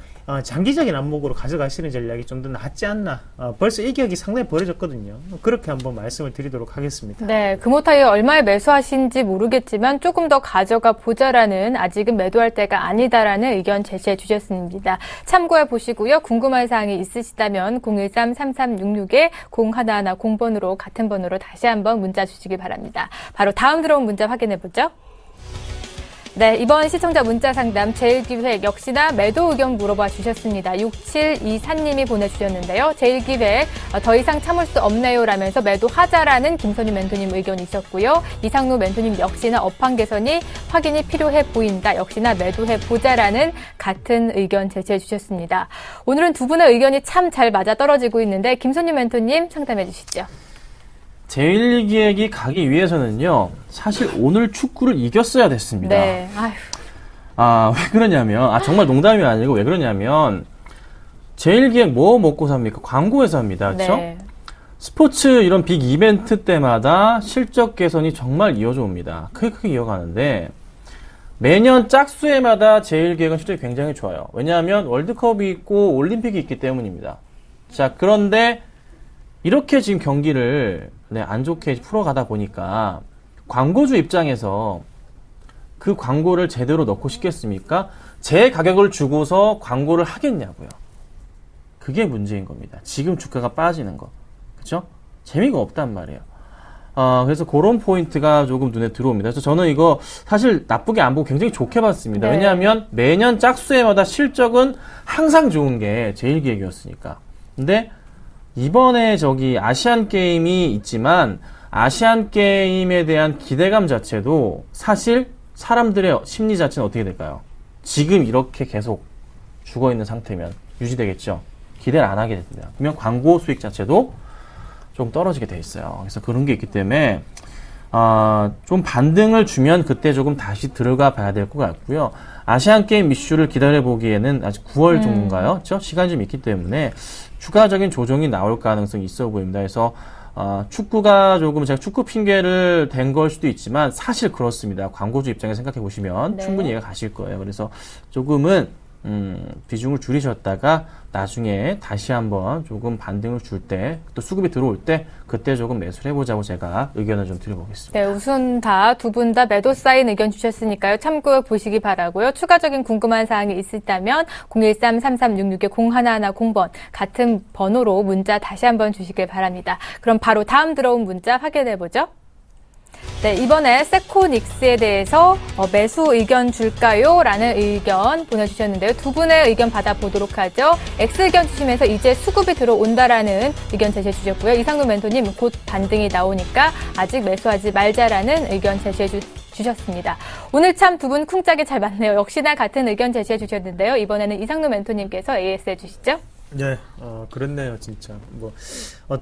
Speaker 3: 장기적인 안목으로 가져가시는 전략이 좀 더 낫지 않나. 벌써 이격이 상당히 벌어졌거든요. 그렇게 한번 말씀을 드리도록 하겠습니다.
Speaker 2: 네, 금호타이어 얼마에 매수하신지 모르겠지만 조금 더 가져가 보자라는, 아직은 매도할 때가 아니다라는 의견 제시해 주셨습니다. 참고해 보시고요. 궁금한 사항이 있으시다면 013-3366-0110번으로 같은 번호로 다시 한번 문자 주시기 바랍니다. 바로 다음 들어온 문자 확인해 보죠. 네, 이번 시청자 문자 상담 제일기획 역시나 매도 의견 물어봐 주셨습니다. 6724님이 보내주셨는데요. 제일기획 더 이상 참을 수 없네요 라면서 매도하자라는 김선희 멘토님 의견이 있었고요. 이상루 멘토님 역시나 업황 개선이 확인이 필요해 보인다. 역시나 매도해 보자라는 같은 의견 제시해 주셨습니다. 오늘은 두 분의 의견이 참 잘 맞아떨어지고 있는데 김선희 멘토님 상담해 주시죠.
Speaker 4: 제1기획이 가기 위해서는요, 사실 오늘 축구를 이겼어야 됐습니다.
Speaker 2: 네, 아휴.
Speaker 4: 왜 그러냐면, 정말 농담이 아니고 왜 그러냐면, 제1기획 뭐 먹고 삽니까? 광고 회사입니다. 그렇죠?
Speaker 2: 네.
Speaker 4: 스포츠 이런 빅 이벤트 때마다 실적 개선이 정말 이어져 옵니다. 크게 이어가는데, 매년 짝수해마다 제1기획은 실적이 굉장히 좋아요. 왜냐하면 월드컵이 있고 올림픽이 있기 때문입니다. 자, 그런데 이렇게 지금 경기를 안 좋게 풀어가다 보니까 광고주 입장에서 그 광고를 제대로 넣고 싶겠습니까? 제 가격을 주고서 광고를 하겠냐고요. 그게 문제인 겁니다. 지금 주가가 빠지는 거. 그쵸? 재미가 없단 말이에요. 그래서 그런 포인트가 조금 눈에 들어옵니다. 그래서 저는 이거 사실 나쁘게 안 보고 굉장히 좋게 봤습니다.
Speaker 2: 네.
Speaker 4: 왜냐하면 매년 짝수해마다 실적은 항상 좋은 게 제1기획이었으니까. 근데 이번에 아시안 게임이 있지만 아시안 게임에 대한 기대감 자체도 사실 사람들의 심리 자체는 어떻게 될까요? 지금 이렇게 계속 죽어 있는 상태면 유지되겠죠. 기대를 안 하게 됩니다. 그러면 광고 수익 자체도 좀 떨어지게 돼 있어요. 그래서 그런 게 있기 때문에 좀 반등을 주면 그때 조금 다시 들어가 봐야 될 것 같고요. 아시안 게임 이슈를 기다려 보기에는 아직 9월 정도인가요? 그렇죠? 시간이 좀 있기 때문에 추가적인 조정이 나올 가능성이 있어 보입니다. 그래서 축구가 조금 제가 축구 핑계를 댄 걸 수도 있지만 사실 그렇습니다. 광고주 입장에 생각해 보시면
Speaker 2: 네.
Speaker 4: 충분히 이해가 가실 거예요. 그래서 조금은 비중을 줄이셨다가 나중에 다시 한번 조금 반등을 줄 때, 또 수급이 들어올 때 그때 조금 매수를 해보자고 제가 의견을 좀 드려보겠습니다.
Speaker 2: 네, 우선 두 분 다 매도 사인 의견 주셨으니까요. 참고해 보시기 바라고요. 추가적인 궁금한 사항이 있으시다면 013-3366-0110번 같은 번호로 문자 다시 한번 주시길 바랍니다. 그럼 바로 다음 들어온 문자 확인해 보죠. 네, 이번에 세코닉스에 대해서 매수 의견 줄까요? 라는 의견 보내주셨는데요. 두 분의 의견 받아보도록 하죠. X 의견 주시면서 이제 수급이 들어온다라는 의견 제시해 주셨고요. 이상루 멘토님 곧 반등이 나오니까 아직 매수하지 말자라는 의견 제시해 주셨습니다. 오늘 참 두 분 쿵짝이 잘 맞네요. 역시나 같은 의견 제시해 주셨는데요. 이번에는 이상루 멘토님께서 AS 해주시죠.
Speaker 3: 네, 그렇네요, 진짜.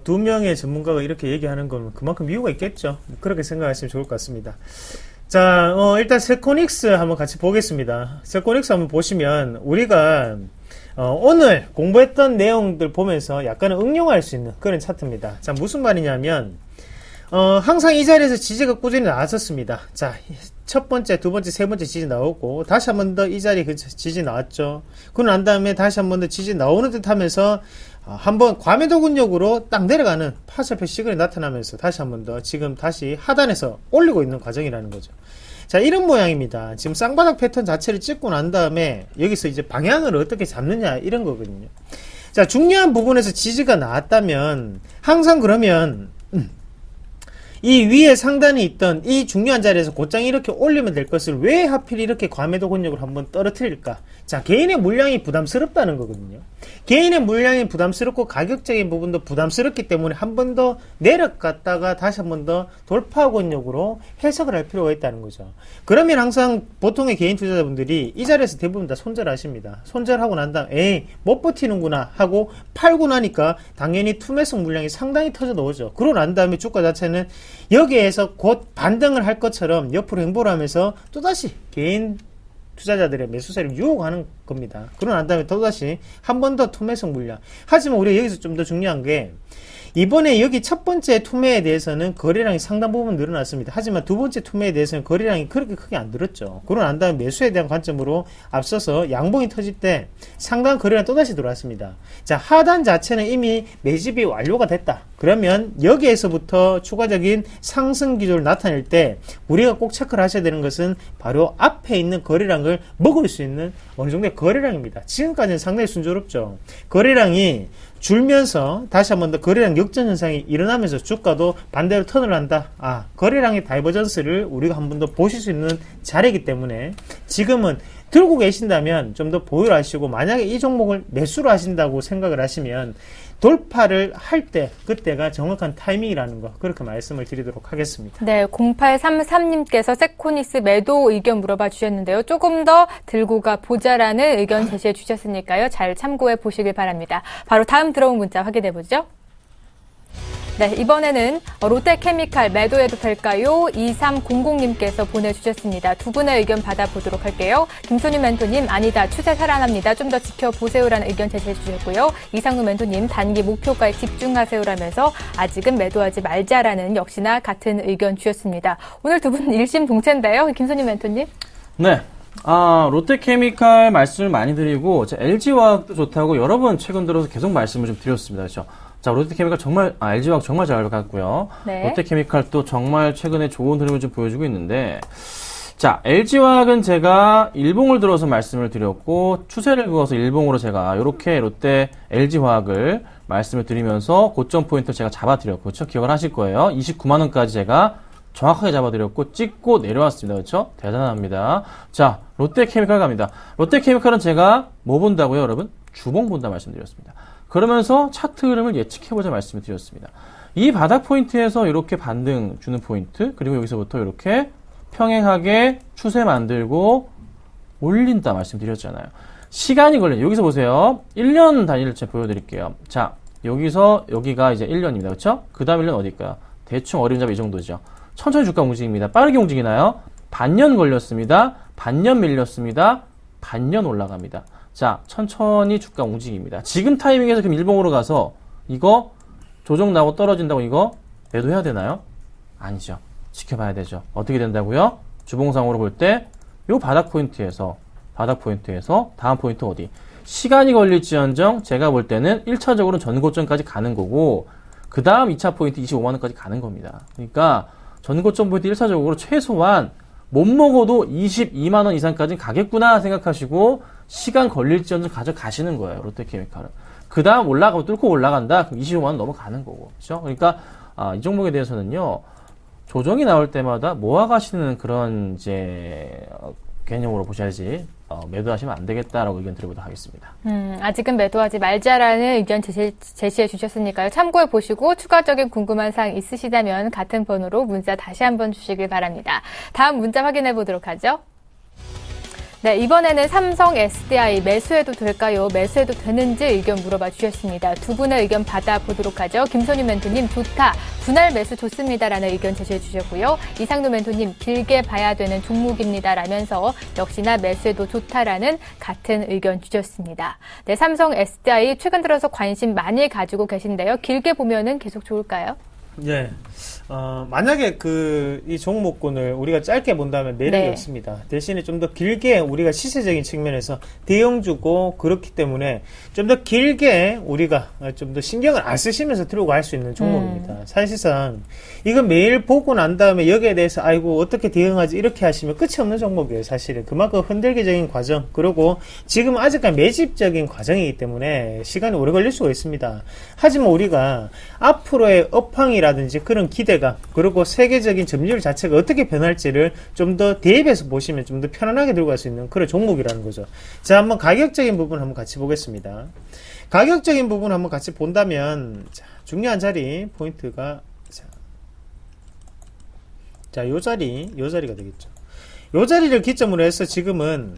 Speaker 3: 두 명의 전문가가 이렇게 얘기하는 건 그만큼 이유가 있겠죠. 그렇게 생각하시면 좋을 것 같습니다. 자, 일단 세코닉스 한번 같이 보겠습니다. 세코닉스 한번 보시면 우리가 오늘 공부했던 내용들 보면서 약간은 응용할 수 있는 그런 차트입니다. 자, 무슨 말이냐면 항상 이 자리에서 지지가 꾸준히 나왔었습니다. 자, 첫 번째, 두 번째, 세 번째 지지 나오고 다시 한 번 더 이 자리에 지지 나왔죠. 그러고 난 다음에 다시 한 번 더 지지 나오는 듯 하면서 한번 과매도 근력으로 딱 내려가는 파절표 시그널이 나타나면서 다시 한 번 더 지금 다시 하단에서 올리고 있는 과정이라는 거죠. 자, 이런 모양입니다. 지금 쌍바닥 패턴 자체를 찍고 난 다음에 여기서 이제 방향을 어떻게 잡느냐 이런 거거든요. 자, 중요한 부분에서 지지가 나왔다면 항상 그러면 이 위에 상단에 있던 이 중요한 자리에서 곧장 이렇게 올리면 될 것을 왜 하필 이렇게 과매도 근력을 한번 떨어뜨릴까? 자, 개인의 물량이 부담스럽다는 거거든요. 개인의 물량이 부담스럽고 가격적인 부분도 부담스럽기 때문에 한 번 더 내려갔다가 다시 한 번 더 돌파 근력으로 해석을 할 필요가 있다는 거죠. 그러면 항상 보통의 개인 투자자분들이 이 자리에서 대부분 다 손절하십니다. 손절하고 난 다음 못 버티는구나 하고 팔고 나니까 당연히 투매성 물량이 상당히 터져 나오죠. 그러고 난 다음에 주가 자체는 여기에서 곧 반등을 할 것처럼 옆으로 행보를 하면서 또다시 개인 투자자들의 매수세를 유혹하는 겁니다. 그러고 난 다음에 또다시 한 번 더 투매성 물량. 하지만 우리가 여기서 좀 더 중요한 게 이번에 여기 첫 번째 투매에 대해서는 거래량이 상당 부분 늘어났습니다. 하지만 두 번째 투매에 대해서는 거래량이 그렇게 크게 안 늘었죠. 그러고 난 다음에 매수에 대한 관점으로 앞서서 양봉이 터질 때 상당한 거래량 또다시 들어왔습니다. 자, 하단 자체는 이미 매집이 완료가 됐다. 그러면 여기에서부터 추가적인 상승 기조를 나타낼 때 우리가 꼭 체크를 하셔야 되는 것은 바로 앞에 있는 거래량을 먹을 수 있는 어느 정도의 거래량입니다. 지금까지는 상당히 순조롭죠. 거래량이 줄면서 다시 한 번 더 거래량 역전 현상이 일어나면서 주가도 반대로 턴을 한다. 거래량의 다이버전스를 우리가 한 번 더 보실 수 있는 자리이기 때문에 지금은 들고 계신다면 좀 더 보유를 하시고, 만약에 이 종목을 매수를 하신다고 생각을 하시면 돌파를 할 때 그때가 정확한 타이밍이라는 거, 그렇게 말씀을 드리도록 하겠습니다.
Speaker 2: 네, 0833님께서 세코니스 매도 의견 물어봐 주셨는데요. 조금 더 들고 가 보자라는 의견 제시해 주셨으니까요. 잘 참고해 보시길 바랍니다. 바로 다음 들어온 문자 확인해 보죠. 네, 이번에는 롯데케미칼 매도해도 될까요? 2300님께서 보내주셨습니다. 두 분의 의견 받아보도록 할게요. 김소님 멘토님, 아니다, 추세 살아납니다. 좀 더 지켜보세요라는 의견 제시해 주셨고요. 이상루 멘토님, 단기 목표가에 집중하세요라면서 아직은 매도하지 말자라는 역시나 같은 의견 주셨습니다. 오늘 두 분 일심동체인데요. 김소님 멘토님.
Speaker 4: 네. 롯데케미칼 말씀을 많이 드리고, LG화학도 좋다고 여러 번 최근 들어서 계속 말씀을 좀 드렸습니다. 그렇죠? 자, 롯데케미칼 정말, LG화학 정말 잘 갔고요.
Speaker 2: 네.
Speaker 4: 롯데케미칼도 정말 최근에 좋은 흐름을 좀 보여주고 있는데, 자, LG화학은 제가 일봉을 들어서 말씀을 드렸고, 추세를 그어서 일봉으로 제가 이렇게 롯데 LG화학을 말씀을 드리면서 고점 포인트 제가 잡아드렸고, 그렇죠? 기억을 하실 거예요. 29만원까지 제가 정확하게 잡아드렸고, 찍고 내려왔습니다. 그렇죠? 대단합니다. 자, 롯데케미칼 갑니다. 롯데케미칼은 제가 뭐 본다고요, 여러분? 주봉 본다 말씀드렸습니다. 그러면서 차트 흐름을 예측해보자 말씀을 드렸습니다. 이 바닥 포인트에서 이렇게 반등 주는 포인트, 그리고 여기서부터 이렇게 평행하게 추세 만들고 올린다 말씀드렸잖아요. 시간이 걸려요. 여기서 보세요. 1년 단위를 제가 보여드릴게요. 자, 여기서 여기가 이제 1년입니다. 그렇죠? 그 다음 1년 어딜까요? 대충 어려운 잡이 이 정도죠. 천천히 주가 움직입니다. 빠르게 움직이나요? 반년 걸렸습니다. 반년 밀렸습니다. 반년 올라갑니다. 자, 천천히 주가 움직입니다. 지금 타이밍에서 그럼 일봉으로 가서 이거 조정 나고 떨어진다고 이거 매도해야 되나요? 아니죠. 지켜봐야 되죠. 어떻게 된다고요? 주봉상으로 볼 때 요 바닥 포인트에서 다음 포인트 어디? 시간이 걸릴지언정 제가 볼 때는 1차적으로 전고점까지 가는 거고, 그 다음 2차 포인트 25만원까지 가는 겁니다. 그러니까 전고점 포인트 1차적으로 최소한 못 먹어도 22만원 이상까지 가겠구나 생각하시고 시간 걸릴지언정 가져가시는 거예요. 롯데케미칼은. 그 다음 올라가고 뚫고 올라간다? 그럼 25만원 넘어가는 거고. 그렇죠? 그러니까 이 종목에 대해서는요, 조정이 나올 때마다 모아가시는 그런 이제 개념으로 보셔야지 매도하시면 안 되겠다라고 의견 드리도록 하겠습니다.
Speaker 2: 아직은 매도하지 말자라는 의견 제시해 주셨으니까요. 참고해 보시고 추가적인 궁금한 사항 있으시다면 같은 번호로 문자 다시 한번 주시길 바랍니다. 다음 문자 확인해 보도록 하죠. 네, 이번에는 삼성 SDI 매수해도 될까요? 매수해도 되는지 의견 물어봐 주셨습니다. 두 분의 의견 받아보도록 하죠. 김선희 멘토님, 좋다. 분할 매수 좋습니다라는 의견 제시해 주셨고요. 이상도 멘토님, 길게 봐야 되는 종목입니다 라면서 역시나 매수해도 좋다라는 같은 의견 주셨습니다. 네, 삼성 SDI 최근 들어서 관심 많이 가지고 계신데요. 길게 보면은 계속 좋을까요?
Speaker 3: 예. 만약에 이 종목군을 우리가 짧게 본다면 매력이
Speaker 2: 네.
Speaker 3: 없습니다. 대신에 좀 더 길게 우리가 시세적인 측면에서 대형주고 그렇기 때문에 좀 더 길게 우리가 좀 더 신경을 안 쓰시면서 들고 갈 수 있는 종목입니다. 사실상 이거 매일 보고 난 다음에 여기에 대해서 아이고 어떻게 대응하지 이렇게 하시면 끝이 없는 종목이에요. 사실은 그만큼 흔들기적인 과정, 그리고 지금 아직까지 매집적인 과정이기 때문에 시간이 오래 걸릴 수가 있습니다. 하지만 우리가 앞으로의 업황이라든지 그런 기대감, 그리고 세계적인 점유율 자체가 어떻게 변할지를 좀 더 대입해서 보시면 좀 더 편안하게 들고 갈 수 있는 그런 종목이라는 거죠. 자, 한번 가격적인 부분 한번 같이 보겠습니다. 가격적인 부분 한번 같이 본다면, 자, 중요한 자리 포인트가 요 자리가 되겠죠. 요 자리를 기점으로 해서 지금은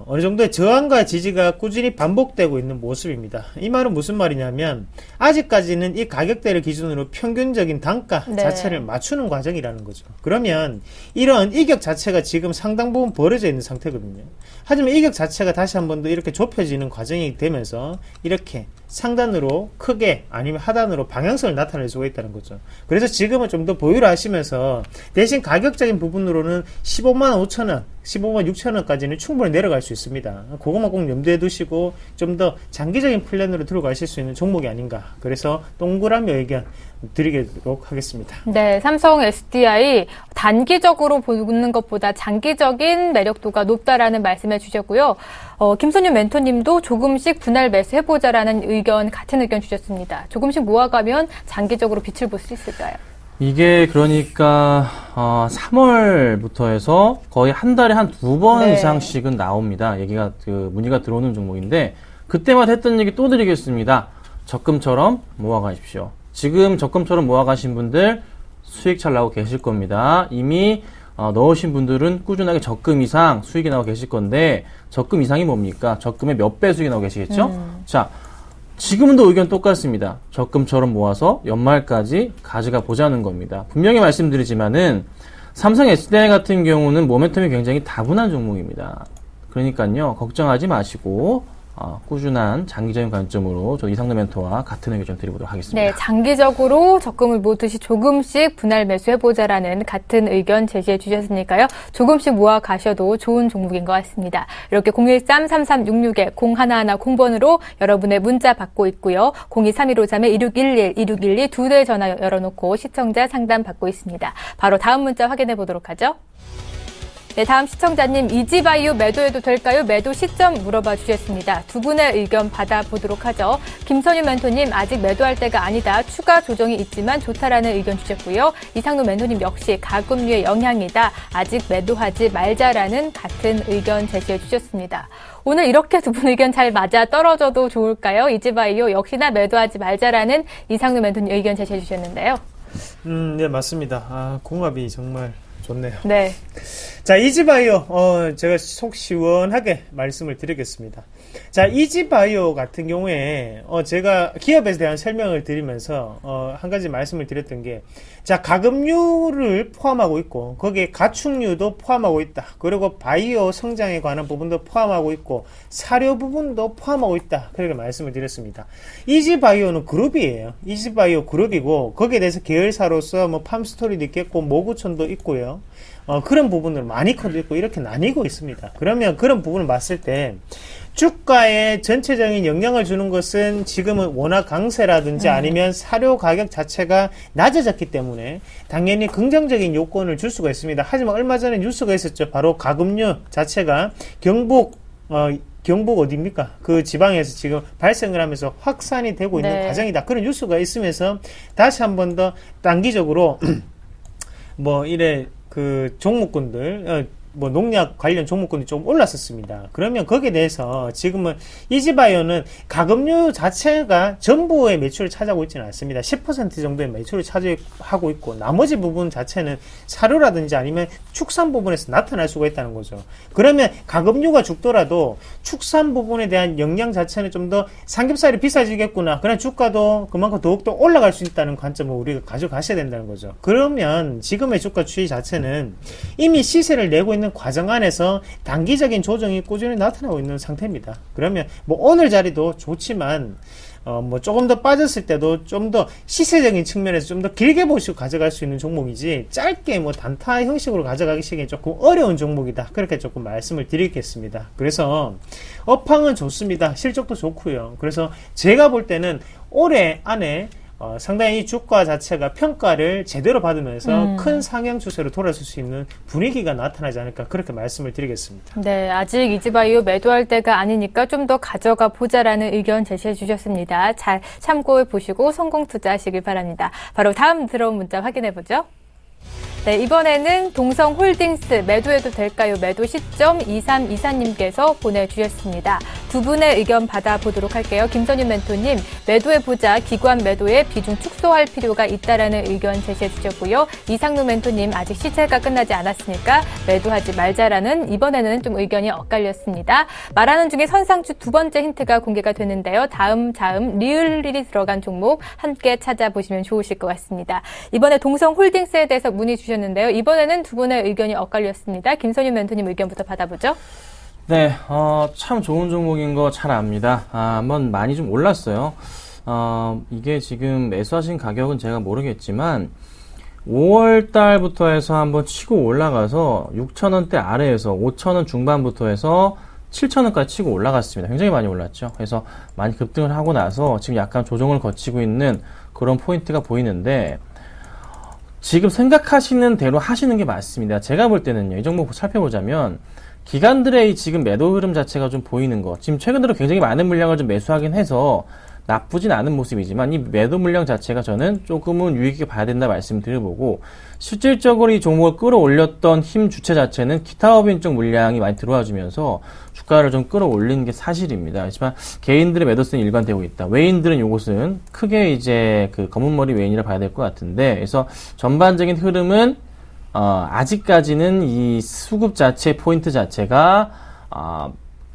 Speaker 3: 어느 정도의 저항과 지지가 꾸준히 반복되고 있는 모습입니다. 이 말은 무슨 말이냐면 아직까지는 이 가격대를 기준으로 평균적인 단가
Speaker 2: 네.
Speaker 3: 자체를 맞추는 과정이라는 거죠. 그러면 이런 이격 자체가 지금 상당 부분 벌어져 있는 상태거든요. 하지만 이격 자체가 다시 한 번 더 이렇게 좁혀지는 과정이 되면서 이렇게 상단으로 크게 아니면 하단으로 방향성을 나타낼 수가 있다는 거죠. 그래서 지금은 좀 더 보유를 하시면서 대신 가격적인 부분으로는 15만 5천 원, 15만 6천 원까지는 충분히 내려갈 수 있습니다. 그것만 꼭 염두에 두시고 좀 더 장기적인 플랜으로 들어가실 수 있는 종목이 아닌가. 그래서 동그라미 의견 드리도록 하겠습니다.
Speaker 2: 네, 삼성 SDI 단기적으로 보는 것보다 장기적인 매력도가 높다라는 말씀해 주셨고요. 김선윤 멘토님도 조금씩 분할 매수해보자라는 의견, 같은 의견 주셨습니다. 조금씩 모아가면 장기적으로 빛을 볼 수 있을까요?
Speaker 4: 이게 그러니까 3월부터 해서 거의 한 달에 한 2번
Speaker 2: 네.
Speaker 4: 이상씩은 나옵니다. 얘기가 문의가 들어오는 종목인데 그때마다 했던 얘기 또 드리겠습니다. 적금처럼 모아가십시오. 지금 적금처럼 모아가신 분들 수익 잘 나오고 계실 겁니다. 이미 넣으신 분들은 꾸준하게 적금 이상 수익이 나오고 계실 건데 적금 이상이 뭡니까? 적금의 몇 배 수익이 나오고 계시겠죠? 자, 지금도 의견 똑같습니다. 적금처럼 모아서 연말까지 가져가 보자는 겁니다. 분명히 말씀드리지만은 삼성 SDI 같은 경우는 모멘텀이 굉장히 다분한 종목입니다. 그러니까요, 걱정하지 마시고 꾸준한 장기적인 관점으로 저 이상도 멘토와 같은 의견 좀 드리도록 하겠습니다.
Speaker 2: 네, 장기적으로 적금을 모듯이 조금씩 분할 매수해보자라는 같은 의견 제시해 주셨으니까요. 조금씩 모아 가셔도 좋은 종목인 것 같습니다. 이렇게 013-3366-0110번으로 여러분의 문자 받고 있고요. 023153-2611, 2612 두 대 전화 열어놓고 시청자 상담 받고 있습니다. 바로 다음 문자 확인해 보도록 하죠. 네, 다음 시청자님, 이지바이오 매도해도 될까요? 매도 시점 물어봐 주셨습니다. 두 분의 의견 받아보도록 하죠. 김선유 멘토님, 아직 매도할 때가 아니다. 추가 조정이 있지만 좋다라는 의견 주셨고요. 이상노 멘토님 역시 가금류의 영향이다. 아직 매도하지 말자라는 같은 의견 제시해 주셨습니다. 오늘 이렇게 두 분 의견 잘 맞아 떨어져도 좋을까요? 이지바이오 역시나 매도하지 말자라는 이상노 멘토님 의견 제시해 주셨는데요.
Speaker 3: 네, 맞습니다. 궁합이 정말 좋네요.
Speaker 2: 네.
Speaker 3: 자, 이지바이오, 제가 속 시원하게 말씀을 드리겠습니다. 자, 이지바이오 같은 경우에, 제가 기업에 대한 설명을 드리면서, 한 가지 말씀을 드렸던 게, 자, 가금류를 포함하고 있고, 거기에 가축류도 포함하고 있다. 그리고 바이오 성장에 관한 부분도 포함하고 있고, 사료 부분도 포함하고 있다. 그렇게 말씀을 드렸습니다. 이지바이오는 그룹이에요. 이지바이오 그룹이고, 거기에 대해서 계열사로서 뭐 팜스토리도 있겠고, 모구촌도 있고요. 그런 부분을 마니커도 있고 이렇게 나뉘고 있습니다. 그러면 그런 부분을 봤을 때 주가에 전체적인 영향을 주는 것은 지금은 워낙 강세라든지 아니면 사료 가격 자체가 낮아졌기 때문에 당연히 긍정적인 요건을 줄 수가 있습니다. 하지만 얼마 전에 뉴스가 있었죠. 바로 가금류 자체가 경북 어디입니까? 그 지방에서 지금 발생을 하면서 확산이 되고 있는
Speaker 2: 네.
Speaker 3: 과정이다. 그런 뉴스가 있으면서 다시 한 번 더 단기적으로 그 종목군들, 농약 관련 종목군이 좀 올랐었습니다. 그러면 거기에 대해서 지금은 이지바이오는 가금류 자체가 전부의 매출을 차지하고 있지는 않습니다. 10% 정도의 매출을 차지하고 있고 나머지 부분 자체는 사료라든지 아니면 축산 부분에서 나타날 수가 있다는 거죠. 그러면 가금류가 죽더라도 축산 부분에 대한 영향 자체는 좀 더 삼겹살이 비싸지겠구나. 그런 주가도 그만큼 더욱더 올라갈 수 있다는 관점을 우리가 가져가셔야 된다는 거죠. 그러면 지금의 주가 추이 자체는 이미 시세를 내고 있는 과정 안에서 단기적인 조정이 꾸준히 나타나고 있는 상태입니다. 그러면 오늘 자리도 좋지만 조금 더 빠졌을 때도 좀 더 시세적인 측면에서 좀 더 길게 보시고 가져갈 수 있는 종목이지 짧게 단타 형식으로 가져가기시기엔 조금 어려운 종목이다. 그렇게 조금 말씀을 드리겠습니다. 그래서 업황은 좋습니다. 실적도 좋고요. 그래서 제가 볼 때는 올해 안에 상당히 이 주가 자체가 평가를 제대로 받으면서 큰 상향 추세로 돌아설 수 있는 분위기가 나타나지 않을까 그렇게 말씀을 드리겠습니다.
Speaker 2: 네, 아직 이지바이오 매도할 때가 아니니까 좀 더 가져가 보자라는 의견 제시해 주셨습니다. 잘 참고해 보시고 성공 투자하시길 바랍니다. 바로 다음 들어온 문자 확인해 보죠. 네, 이번에는 동성홀딩스 매도해도 될까요? 매도 시점 2324님께서 보내주셨습니다. 두 분의 의견 받아보도록 할게요. 김선윤 멘토님, 매도해보자. 기관 매도에 비중 축소할 필요가 있다라는 의견 제시해 주셨고요. 이상루 멘토님, 아직 시세가 끝나지 않았으니까 매도하지 말자라는 이번에는 좀 의견이 엇갈렸습니다. 말하는 중에 선상주 두 번째 힌트가 공개가 되는데요. 다음 리을일이 들어간 종목 함께 찾아보시면 좋으실 것 같습니다. 이번에 동성홀딩스에 대해서 문의 주셨는데요. 이번에는 두 분의 의견이 엇갈렸습니다. 김선윤 멘토님 의견부터 받아보죠.
Speaker 4: 네, 참 좋은 종목인 거 잘 압니다. 한번 많이 좀 올랐어요. 이게 지금 매수하신 가격은 제가 모르겠지만, 5월 달부터 해서 한번 치고 올라가서 6,000원대 아래에서 5,000원 중반부터 해서 7,000원까지 치고 올라갔습니다. 굉장히 많이 올랐죠. 그래서 많이 급등을 하고 나서 지금 약간 조정을 거치고 있는 그런 포인트가 보이는데, 지금 생각하시는 대로 하시는 게 맞습니다. 제가 볼 때는요, 이 종목 살펴보자면, 기관들의 지금 매도 흐름 자체가 좀 보이는 거. 지금 최근 들어 굉장히 많은 물량을 좀 매수하긴 해서 나쁘진 않은 모습이지만 이 매도 물량 자체가 저는 조금은 유익하게 봐야 된다 말씀드려보고, 실질적으로 이 종목을 끌어올렸던 힘 주체 자체는 기타 업인 쪽 물량이 많이 들어와주면서 주가를 좀 끌어올리는 게 사실입니다. 하지만 개인들의 매도세는 일관되고 있다. 외인들은 요것은 크게 이제 그 검은 머리 외인이라 봐야 될 것 같은데, 그래서 전반적인 흐름은 아직까지는 이 수급 자체 포인트 자체가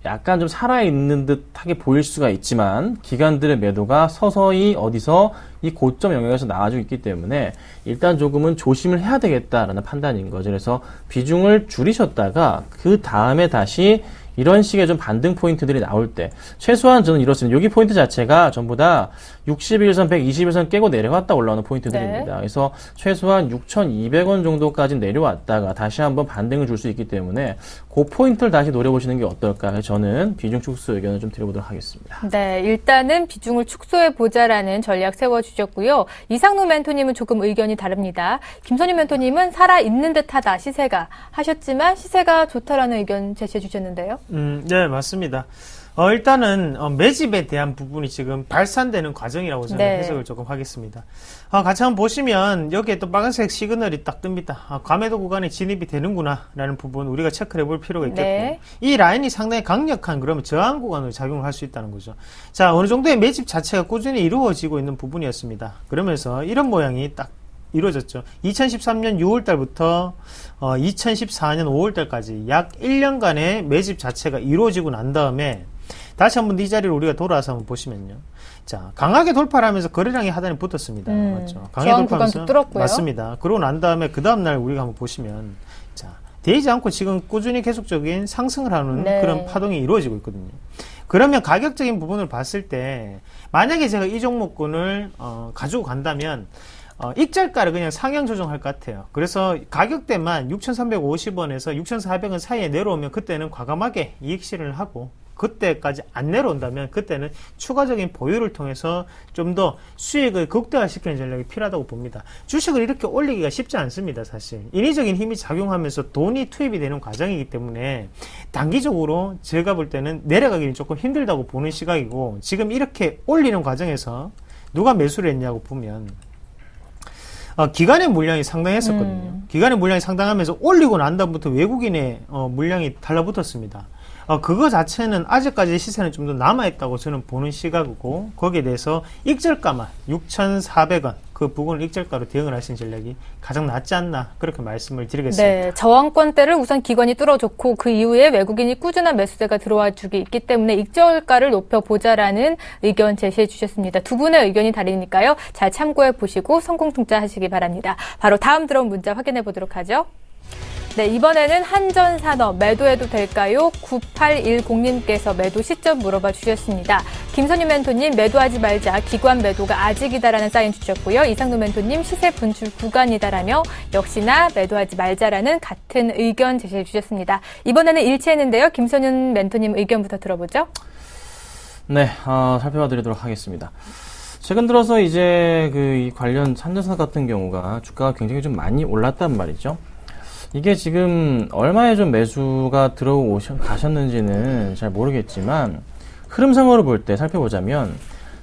Speaker 4: 약간 좀 살아있는 듯하게 보일 수가 있지만, 기관들의 매도가 서서히 어디서 이 고점 영역에서 나와주고 있기 때문에 일단 조금은 조심을 해야 되겠다라는 판단인 거죠. 그래서 비중을 줄이셨다가 그 다음에 다시 이런 식의 좀 반등 포인트들이 나올 때, 최소한 저는 이렇습니다. 여기 포인트 자체가 전부 다 61선, 121선 깨고 내려갔다 올라오는 포인트들입니다.
Speaker 2: 네.
Speaker 4: 그래서 최소한 6,200원 정도까지 내려왔다가 다시 한번 반등을 줄 수 있기 때문에 그 포인트를 다시 노려보시는 게 어떨까. 그래서 저는 비중 축소 의견을 좀 드려보도록 하겠습니다.
Speaker 2: 네, 일단은 비중을 축소해보자라는 전략 세워주셨고요. 이상노 멘토님은 조금 의견이 다릅니다. 김선희 멘토님은 살아있는 듯하다, 시세가 하셨지만 시세가 좋다라는 의견 제시해 주셨는데요.
Speaker 3: 네, 맞습니다. 일단은 매집에 대한 부분이 지금 발산되는 과정이라고 저는
Speaker 2: 네.
Speaker 3: 해석을 조금 하겠습니다. 같이 한번 보시면 여기에 또 빨간색 시그널이 딱 뜹니다. 과매도 구간에 진입이 되는구나 라는 부분 우리가 체크를 해볼 필요가 있겠고,
Speaker 2: 네.
Speaker 3: 이 라인이 상당히 강력한 그러면 저항 구간으로 작용을 할 수 있다는 거죠. 자, 어느 정도의 매집 자체가 꾸준히 이루어지고 있는 부분이었습니다. 그러면서 이런 모양이 딱 이루어졌죠. 2013년 6월달부터 2014년 5월달까지 약 1년간의 매집 자체가 이루어지고 난 다음에 다시 한번 이 자리를 우리가 돌아와서 한번 보시면요. 자, 강하게 돌파를 하면서 거래량이 하단에 붙었습니다. 맞죠? 강하게
Speaker 2: 저항
Speaker 3: 돌파하면서
Speaker 2: 구간도 뚫었고요.
Speaker 3: 맞습니다. 그러고 난 다음에 그 다음날 우리가 한번 보시면, 자, 데이지 않고 지금 꾸준히 계속적인 상승을 하는
Speaker 2: 네.
Speaker 3: 그런 파동이 이루어지고 있거든요. 그러면 가격적인 부분을 봤을 때, 만약에 제가 이 종목군을 가지고 간다면 익절가를 그냥 상향 조정할 것 같아요. 그래서 가격대만 6,350원에서 6,400원 사이에 내려오면 그때는 과감하게 이익 실현을 하고, 그때까지 안 내려온다면 그때는 추가적인 보유를 통해서 좀 더 수익을 극대화시키는 전략이 필요하다고 봅니다. 주식을 이렇게 올리기가 쉽지 않습니다. 사실 인위적인 힘이 작용하면서 돈이 투입이 되는 과정이기 때문에 단기적으로 제가 볼 때는 내려가기는 조금 힘들다고 보는 시각이고, 지금 이렇게 올리는 과정에서 누가 매수를 했냐고 보면 기관의 물량이 상당했었거든요. 기관의 물량이 상당하면서 올리고 난 다음부터 외국인의 물량이 달라붙었습니다. 그거 자체는 아직까지 시세는 좀 더 남아있다고 저는 보는 시각이고, 거기에 대해서 익절가만 6,400원 그 부분을 익절가로 대응을 하신 전략이 가장 낫지 않나, 그렇게 말씀을 드리겠습니다.
Speaker 2: 네, 저항권대를 우선 기관이 뚫어줬고 그 이후에 외국인이 꾸준한 매수세가 들어와 주기 있기 때문에 익절가를 높여보자라는 의견 제시해 주셨습니다. 두 분의 의견이 다르니까요. 잘 참고해 보시고 성공 투자하시기 바랍니다. 바로 다음 들어온 문자 확인해 보도록 하죠. 네, 이번에는 한전산업 매도해도 될까요? 9810님께서 매도 시점 물어봐 주셨습니다. 김선희 멘토님 매도하지 말자, 기관 매도가 아직이다라는 사인 주셨고요. 이상노 멘토님 시세 분출 구간이다라며 역시나 매도하지 말자라는 같은 의견 제시해 주셨습니다. 이번에는 일치했는데요. 김선희 멘토님 의견부터 들어보죠.
Speaker 4: 네, 살펴봐 드리도록 하겠습니다. 최근 들어서 이제 이 관련 한전산업 같은 경우가 주가가 굉장히 좀 많이 올랐단 말이죠. 이게 지금 얼마에 좀 매수가 가셨는지는 잘 모르겠지만, 흐름상으로 볼 때 살펴보자면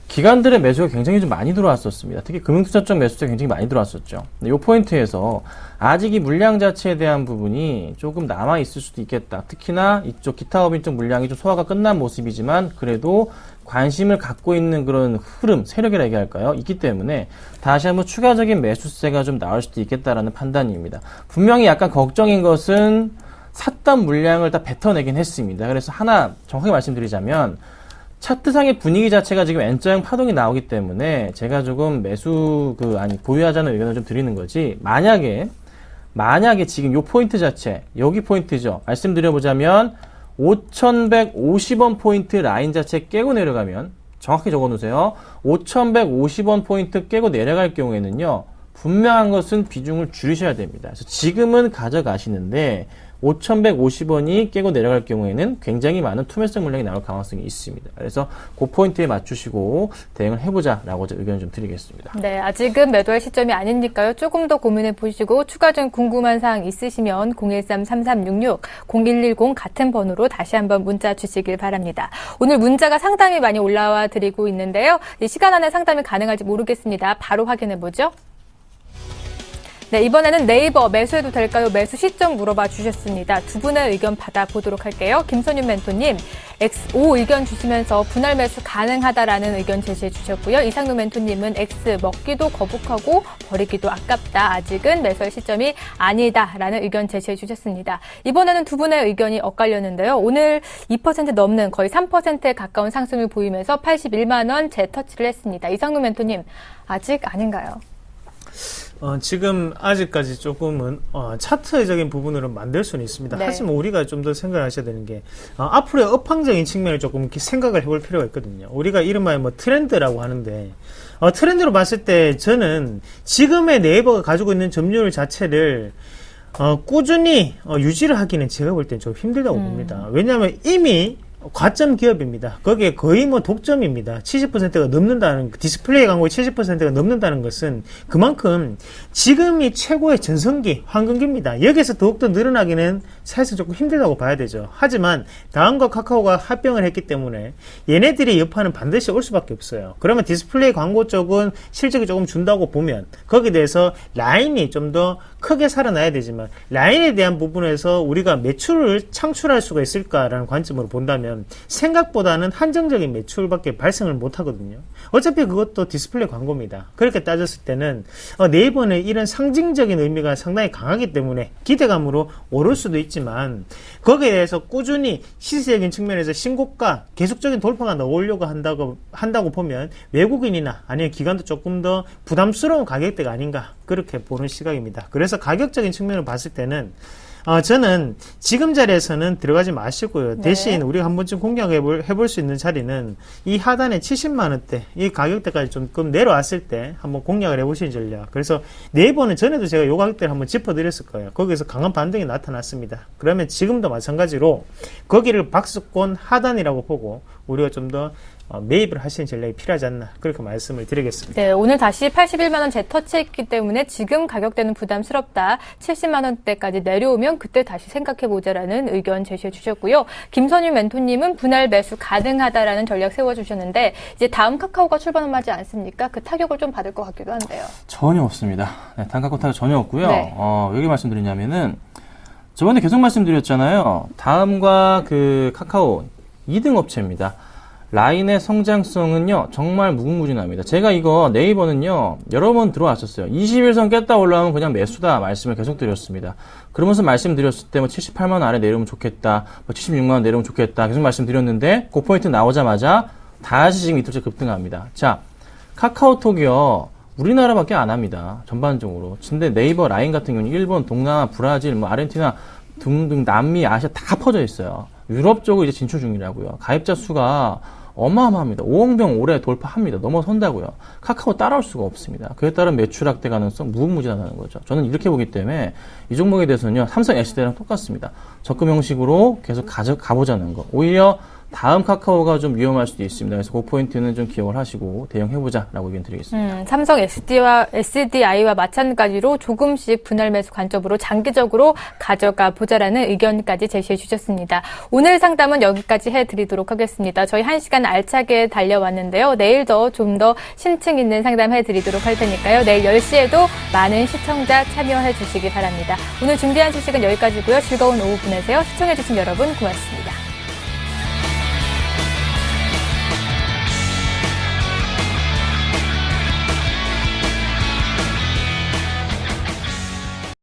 Speaker 4: 기관들의 매수가 굉장히 좀 많이 들어왔었습니다. 특히 금융투자 쪽 매수가 굉장히 많이 들어왔었죠. 이 포인트에서 아직 이 물량 자체에 대한 부분이 조금 남아있을 수도 있겠다. 특히나 이쪽 기타업인 쪽 물량이 좀 소화가 끝난 모습이지만 그래도 관심을 갖고 있는 그런 흐름, 세력이라 얘기할까요? 있기 때문에 다시 한번 추가적인 매수세가 좀 나올 수도 있겠다라는 판단입니다. 분명히 약간 걱정인 것은 샀던 물량을 다 뱉어내긴 했습니다. 그래서 하나 정확하게 말씀드리자면, 차트상의 분위기 자체가 지금 N자형 파동이 나오기 때문에 제가 조금 보유하자는 의견을 좀 드리는 거지, 만약에 지금 요 포인트 자체, 여기 포인트죠. 말씀드려보자면 5,150원 포인트 라인 자체 깨고 내려가면, 정확히 적어 놓으세요. 5,150원 포인트 깨고 내려갈 경우에는요, 분명한 것은 비중을 줄이셔야 됩니다. 그래서 지금은 가져가시는데 5,150원이 깨고 내려갈 경우에는 굉장히 많은 투매성 물량이 나올 가능성이 있습니다. 그래서 그 포인트에 맞추시고 대응을 해보자라고 의견을 좀 드리겠습니다.
Speaker 2: 네, 아직은 매도할 시점이 아니니까요. 조금 더 고민해 보시고 추가적인 궁금한 사항 있으시면 013-3366, 0110 같은 번호로 다시 한번 문자 주시길 바랍니다. 오늘 문자가 상당히 많이 올라와 드리고 있는데요. 이 시간 안에 상담이 가능할지 모르겠습니다. 바로 확인해 보죠. 네, 이번에는 네이버 매수해도 될까요? 매수 시점 물어봐 주셨습니다. 두 분의 의견 받아보도록 할게요. 김선윤 멘토님, X5 의견 주시면서 분할 매수 가능하다라는 의견 제시해 주셨고요. 이상루 멘토님은 X 먹기도 거북하고 버리기도 아깝다. 아직은 매수할 시점이 아니다라는 의견 제시해 주셨습니다. 이번에는 두 분의 의견이 엇갈렸는데요. 오늘 2% 넘는 거의 3%에 가까운 상승을 보이면서 81만 원 재터치를 했습니다. 이상루 멘토님, 아직 아닌가요?
Speaker 3: 지금 아직까지 조금은 차트적인 부분으로 만들 수는 있습니다.
Speaker 2: 네.
Speaker 3: 하지만 우리가 좀 더 생각을 하셔야 되는 게 앞으로의 업황적인 측면을 조금 이렇게 생각을 해볼 필요가 있거든요. 우리가 이른바 뭐 트렌드라고 하는데 트렌드로 봤을 때 저는 지금의 네이버가 가지고 있는 점유율 자체를 꾸준히 유지를 하기는 제가 볼 땐 좀 힘들다고 봅니다. 왜냐하면 이미 과점 기업입니다. 거기에 거의 뭐 독점입니다. 70%가 넘는다는, 디스플레이 광고의 70%가 넘는다는 것은 그만큼 지금이 최고의 전성기, 황금기입니다. 여기서 더욱더 늘어나기는 사실상 조금 힘들다고 봐야 되죠. 하지만 다음과 카카오가 합병을 했기 때문에 얘네들의 여파는 반드시 올 수밖에 없어요. 그러면 디스플레이 광고 쪽은 실적이 조금 준다고 보면 거기에 대해서 라인이 좀 더 크게 살아나야 되지만 라인에 대한 부분에서 우리가 매출을 창출할 수가 있을까라는 관점으로 본다면 생각보다는 한정적인 매출밖에 발생을 못하거든요. 어차피 그것도 디스플레이 광고입니다. 그렇게 따졌을 때는 네이버는 이런 상징적인 의미가 상당히 강하기 때문에 기대감으로 오를 수도 있지만 거기에 대해서 꾸준히 시세적인 측면에서 신고가 계속적인 돌파가 나오려고 한다고 보면 외국인이나 아니면 기관도 조금 더 부담스러운 가격대가 아닌가 그렇게 보는 시각입니다. 그래서 가격적인 측면을 봤을 때는 저는 지금 자리에서는 들어가지 마시고요.
Speaker 2: 네.
Speaker 3: 대신 우리가 한 번쯤 공략해볼 수 있는 자리는 이 하단에 70만원대, 이 가격대까지 조금 내려왔을 때 한번 공략을 해보시는 전략. 그래서 네이버는 전에도 제가 요 가격대를 한번 짚어드렸을 거예요. 거기서 강한 반등이 나타났습니다. 그러면 지금도 마찬가지로 거기를 박스권 하단이라고 보고 우리가 좀 더 매입을 하시는 전략이 필요하지 않나 그렇게 말씀을 드리겠습니다.
Speaker 2: 네, 오늘 다시 81만 원 재터치했기 때문에 지금 가격대는 부담스럽다. 70만 원대까지 내려오면 그때 다시 생각해보자라는 의견 제시해 주셨고요. 김선윤 멘토님은 분할 매수 가능하다라는 전략 세워주셨는데 이제 다음 카카오가 출범하지 않습니까? 그 타격을 좀 받을 것 같기도 한데요.
Speaker 4: 전혀 없습니다. 네, 단가권 타격 전혀 없고요.
Speaker 2: 네.
Speaker 4: 왜 말씀드리냐면은 저번에 계속 말씀드렸잖아요. 다음과 그 카카오 2등 업체입니다. 라인의 성장성은요, 정말 무궁무진합니다. 제가 이거 네이버는요, 여러 번 들어왔었어요. 21선 깼다 올라오면 그냥 매수다 말씀을 계속 드렸습니다. 그러면서 말씀드렸을 때 뭐 78만원 아래 내려오면 좋겠다, 뭐 76만원 내려오면 좋겠다 계속 말씀드렸는데, 그 포인트 나오자마자 다시 지금 이틀째 급등합니다. 자, 카카오톡이요, 우리나라밖에 안 합니다. 전반적으로. 근데 네이버 라인 같은 경우는 일본, 동남아, 브라질, 뭐 아르헨티나 등등 남미, 아시아 다 퍼져 있어요. 유럽 쪽으로 이제 진출 중이라고요. 가입자 수가 어마어마합니다. 5억 명 올해 돌파합니다. 넘어선다고요. 카카오 따라올 수가 없습니다. 그에 따른 매출 확대 가능성 무궁무진하다는 거죠. 저는 이렇게 보기 때문에 이 종목에 대해서는요, 삼성 SD랑 똑같습니다. 적금 형식으로 계속 가보자는 거. 오히려 다음 카카오가 좀 위험할 수도 있습니다. 그래서 그 포인트는 좀 기억을 하시고 대응해보자라고 의견 드리겠습니다.
Speaker 2: 삼성 SDI와 마찬가지로 조금씩 분할 매수 관점으로 장기적으로 가져가 보자라는 의견까지 제시해 주셨습니다. 오늘 상담은 여기까지 해드리도록 하겠습니다. 저희 1시간 알차게 달려왔는데요. 내일도 좀 더 심층 있는 상담 해드리도록 할 테니까요. 내일 10시에도 많은 시청자 참여해 주시기 바랍니다. 오늘 준비한 소식은 여기까지고요. 즐거운 오후 보내세요. 시청해 주신 여러분 고맙습니다.